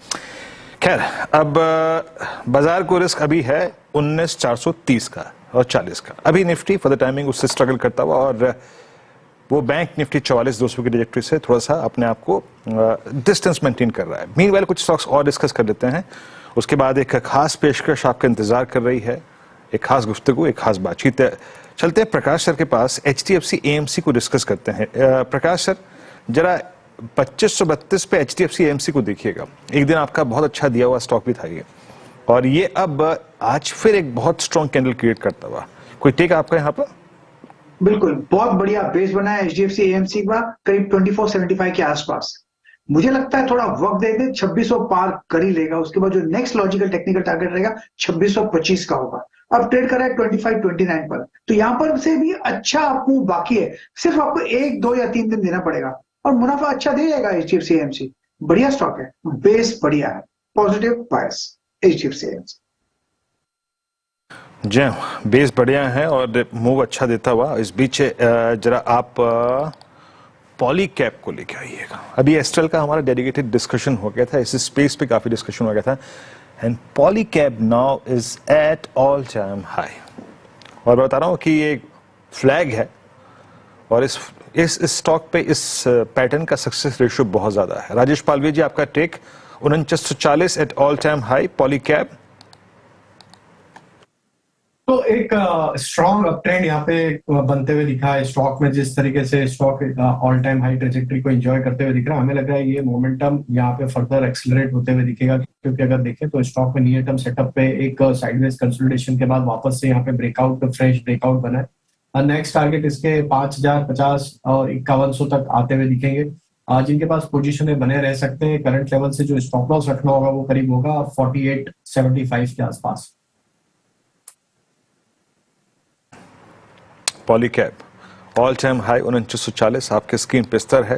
खैर, अब बाजार को रिस्क अभी है 19,430 का और 40 का। अभी निफ्टी फॉर द टाइमिंग उससे स्ट्रगल करता हुआ, और वो बैंक निफ्टी 44,200 की ट्रैजेक्टरी से थोड़ा सा अपने आप को डिस्टेंस मेंटेन कर रहा है। मीनवाइल कुछ स्टॉक्स और डिस्कस कर लेते हैं, उसके बाद एक खास पेशकश आपका इंतजार कर रही है, एक खास गुफ्तगू, एक खास बातचीत है। चलते हैं प्रकाश सर के पास, HDFC AMC को डिस्कस करते हैं। प्रकाश सर, जरा 2532 पे HDFC AMC को देखिएगा, एक दिन आपका बहुत अच्छा दिया हुआ स्टॉक भी था ये, और ये अब आज फिर एक बहुत स्ट्रॉन्ग कैंडल क्रिएट करता हुआ, कोई टेक आपका यहाँ पर? बिल्कुल, बहुत बढ़िया बेस बना है HDFC AMC का, करीब 2475 के आसपास। मुझे लगता है थोड़ा वक्त दे दे, 2600 पार कर ही लेगा, उसके बाद जो नेक्स्ट लॉजिकल टेक्निकल टारगेट रहेगा 2625 का होगा। अब ट्रेड कर रहा है 2529 पर, तो यहां पर से भी अच्छा आपको बाकी है, सिर्फ आपको 1, 2 या 3 दिन देना पड़ेगा और मुनाफा अच्छा दे जाएगा। HDFC AMC बढ़िया स्टॉक है, बेस बढ़िया है, पॉजिटिव बायस HDFC AMC। जी बेस बढ़िया है और मूव अच्छा देता हुआ। इस बीच जरा आप पॉली कैप को लेके आइएगा। अभी एस्ट्रल का हमारा डेडिकेटेड डिस्कशन हो गया था, इस स्पेस पे काफी डिस्कशन हो गया था, and poly cap now is eight all time high, और बता रहा हूं कि ये फ्लैग है, और इस स्टॉक पे इस पैटर्न का सक्सेस रेशियो बहुत ज्यादा है। राजेश पालवी जी, आपका take 4940 at all time high Polycab. तो एक स्ट्रॉन्ग अप ट्रेंड यहाँ पे बनते हुए दिखा है स्टॉक में, जिस तरीके से stock all time high trajectory को एंजॉय करते हुए दिख रहा है। हमें लग रहा है ये मोमेंटम यहाँ पे फर्दर एक्सेलरेट होते हुए दिखेगा, क्योंकि अगर देखें तो स्टॉक में नियर टर्म सेटअप पे एक साइडवेज कंसोलिडेशन के बाद वापस से यहाँ पे ब्रेकआउट, फ्रेश ब्रेकआउट बना है। नेक्स्ट टारगेट इसके 5050 और 5100 तक आते हुए दिखेंगे। जिनके पास पोजीशन बने रह सकते हैं, करंट लेवल से जो स्टॉप लॉस रखना होगा वो करीब होगा 4875 के आसपास। पॉलीकैब ऑल टाइम हाई 4940 आपके स्क्रीन पे स्तर है,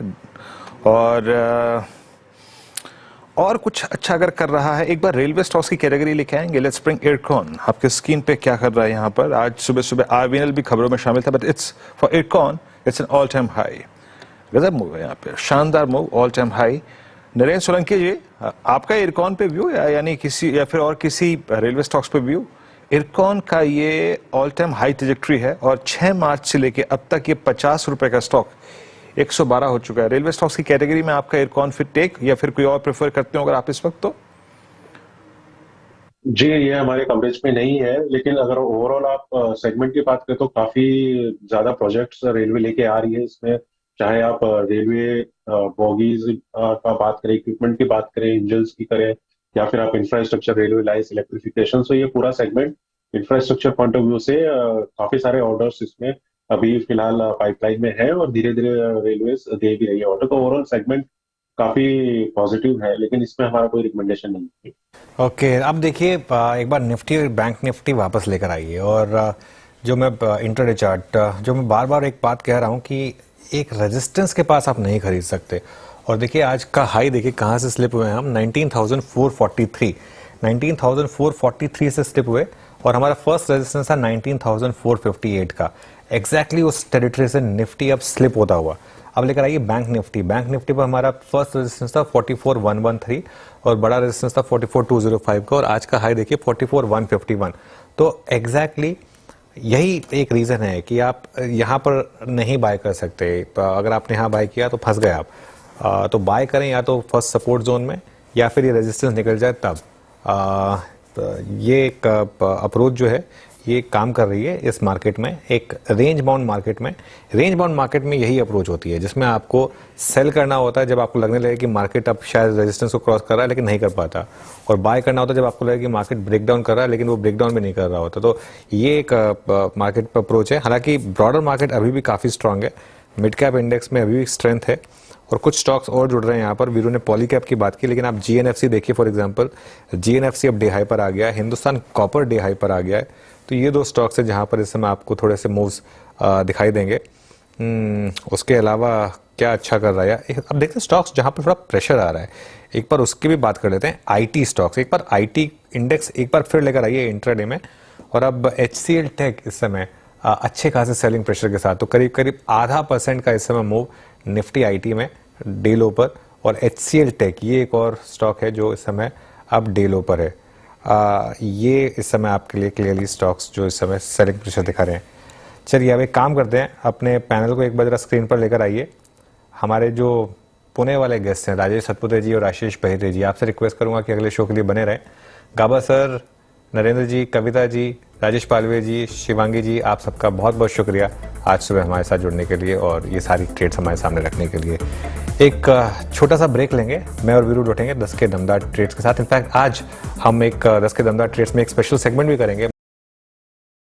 और कुछ अच्छा अगर कर रहा है, एक बार रेलवे स्टॉक्स की कैटेगरी लेके आएंगे। लेट्स ब्रिंग इरकॉन, आपके स्क्रीन पे क्या कर रहा है यहाँ पर। आज सुबह सुबह RVNL भी खबरों में शामिल था, but it's for IRCON it's an all time high. गजब मूव है यहाँ पे, शानदार move, all time high. Narendra Solanki ji, आपका इरकॉन पे व्यू यानी किसी या फिर और किसी रेलवे स्टॉक्स पे व्यू? इरकॉन का ये ऑल टाइम हाई ट्रैजेक्टरी है, और 6 मार्च से लेके अब तक ये 50 रुपए का स्टॉक 112 हो चुका है। रेलवे स्टॉक्स की कैटेगरी में आपका इरकॉन फिर टेक या फिर कोई और प्रेफर करते हो अगर आप इस वक्त? तो जी, ये हमारे कवरेज में नहीं है, लेकिन अगर ओवरऑल आप सेगमेंट की बात करें तो काफी ज्यादा प्रोजेक्ट्स रेलवे लेके आ रही है इसमें। चाहे आप रेलवे बॉगीज का बात करें, इक्विपमेंट की बात करें, इंजन्स की करें, या फिर आप इंफ्रास्ट्रक्चर, रेलवे लाइन्स, इलेक्ट्रिफिकेशन, तो ये पूरा segment infrastructure point of view से काफी सारे ऑर्डर्स इसमें अभी फिलहाल पाइपलाइन में है, और धीरे धीरे रेलवे दे भी रही है ऑर्डर। तो ओवरऑल सेगमेंट काफी पॉजिटिव है, लेकिन इसमें हमारा कोई रिकमेंडेशन नहीं है। ओके, अब देखिए एक बार निफ्टी और बैंक निफ्टी वापस लेकर आइए, और जो मैं इंट्राडे चार्ट, जो मैं बार बार एक बात कह रहा हूँ कि एक रेजिस्टेंस के पास आप नहीं खरीद सकते। और देखिए आज का हाई देखिए कहाँ से स्लिप हुए हैं हम, 19,443 से स्लिप हुए, और हमारा फर्स्ट रेजिस्टेंस था 19,458 का। एग्जैक्टली उस टेरिटरी से निफ्टी अब स्लिप होता हुआ अब लेकर आइए बैंक निफ्टी पर हमारा फर्स्ट रेजिस्टेंस था 44,113 और बड़ा रेजिस्टेंस था 44,205 का, और आज का हाई देखिए 44,151। तो एग्जैक्टली यही एक रीज़न है कि आप यहाँ पर नहीं बाय कर सकते। अगर आपने यहाँ बाय किया तो फंस गए आप। तो बाय करें या तो फर्स्ट सपोर्ट जोन में या फिर ये रेजिस्टेंस निकल जाए तब। ये एक अप्रोच जो है ये काम कर रही है इस मार्केट में, एक रेंज बाउंड मार्केट में। रेंज बाउंड मार्केट में यही अप्रोच होती है जिसमें आपको सेल करना होता है जब आपको लगने लगे कि मार्केट अब शायद रेजिस्टेंस को क्रॉस कर रहा है लेकिन नहीं कर पाता, और बाय करना होता है जब आपको लगे कि मार्केट ब्रेक डाउन कर रहा है लेकिन वो ब्रेक डाउन भी नहीं कर रहा होता। तो ये एक मार्केट अप्रोच है। हालांकि ब्रॉडर मार्केट अभी भी काफ़ी स्ट्रांग है, मिड कैप इंडेक्स में अभी भी स्ट्रेंथ है और कुछ स्टॉक्स और जुड़ रहे हैं यहाँ पर। वीरू ने पॉली कैप की बात की, लेकिन आप GNFC देखिए फॉर एग्जांपल, GNFC अब डे हाई पर आ गया है, हिंदुस्तान कॉपर डे हाई पर आ गया है। तो ये दो स्टॉक्स है जहाँ पर इस समय आपको थोड़े से मूव्स दिखाई देंगे। उसके अलावा क्या अच्छा कर रहा है अब देखते हैं स्टॉक्स जहाँ पर थोड़ा प्रेशर आ रहा है, एक बार उसकी भी बात कर लेते हैं। IT स्टॉक्स, एक बार IT इंडेक्स एक बार फिर लेकर आइए इंट्राडे में, और अब HCL टेक इस समय अच्छे खासे सेलिंग प्रेशर के साथ, तो करीब करीब 0.5% का इस समय मूव निफ्टी IT में डे लो पर, और HCL टेक ये एक और स्टॉक है जो इस समय अब डे लो पर है। ये इस समय आपके लिए क्लियरली स्टॉक्स जो इस समय सेलिंग प्रेशर दिखा रहे हैं। चलिए अब एक काम करते हैं, अपने पैनल को एक बार जरा स्क्रीन पर लेकर आइए। हमारे जो पुणे वाले गेस्ट हैं राजेश सतपुते जी और आशीष बहिरे जी, आपसे रिक्वेस्ट करूंगा कि अगले शो के लिए बने रहें। गाबा सर, नरेंद्र जी, कविता जी, राजेश पालवे जी, शिवांगी जी, आप सबका बहुत बहुत शुक्रिया आज सुबह हमारे साथ जुड़ने के लिए और ये सारी ट्रेड्स हमारे सामने रखने के लिए। एक छोटा सा ब्रेक लेंगे, मैं और वीरू लौटेंगे 10 के दमदार ट्रेड्स के साथ। इनफैक्ट आज हम एक 10 के दमदार ट्रेड्स में एक स्पेशल सेगमेंट भी करेंगे।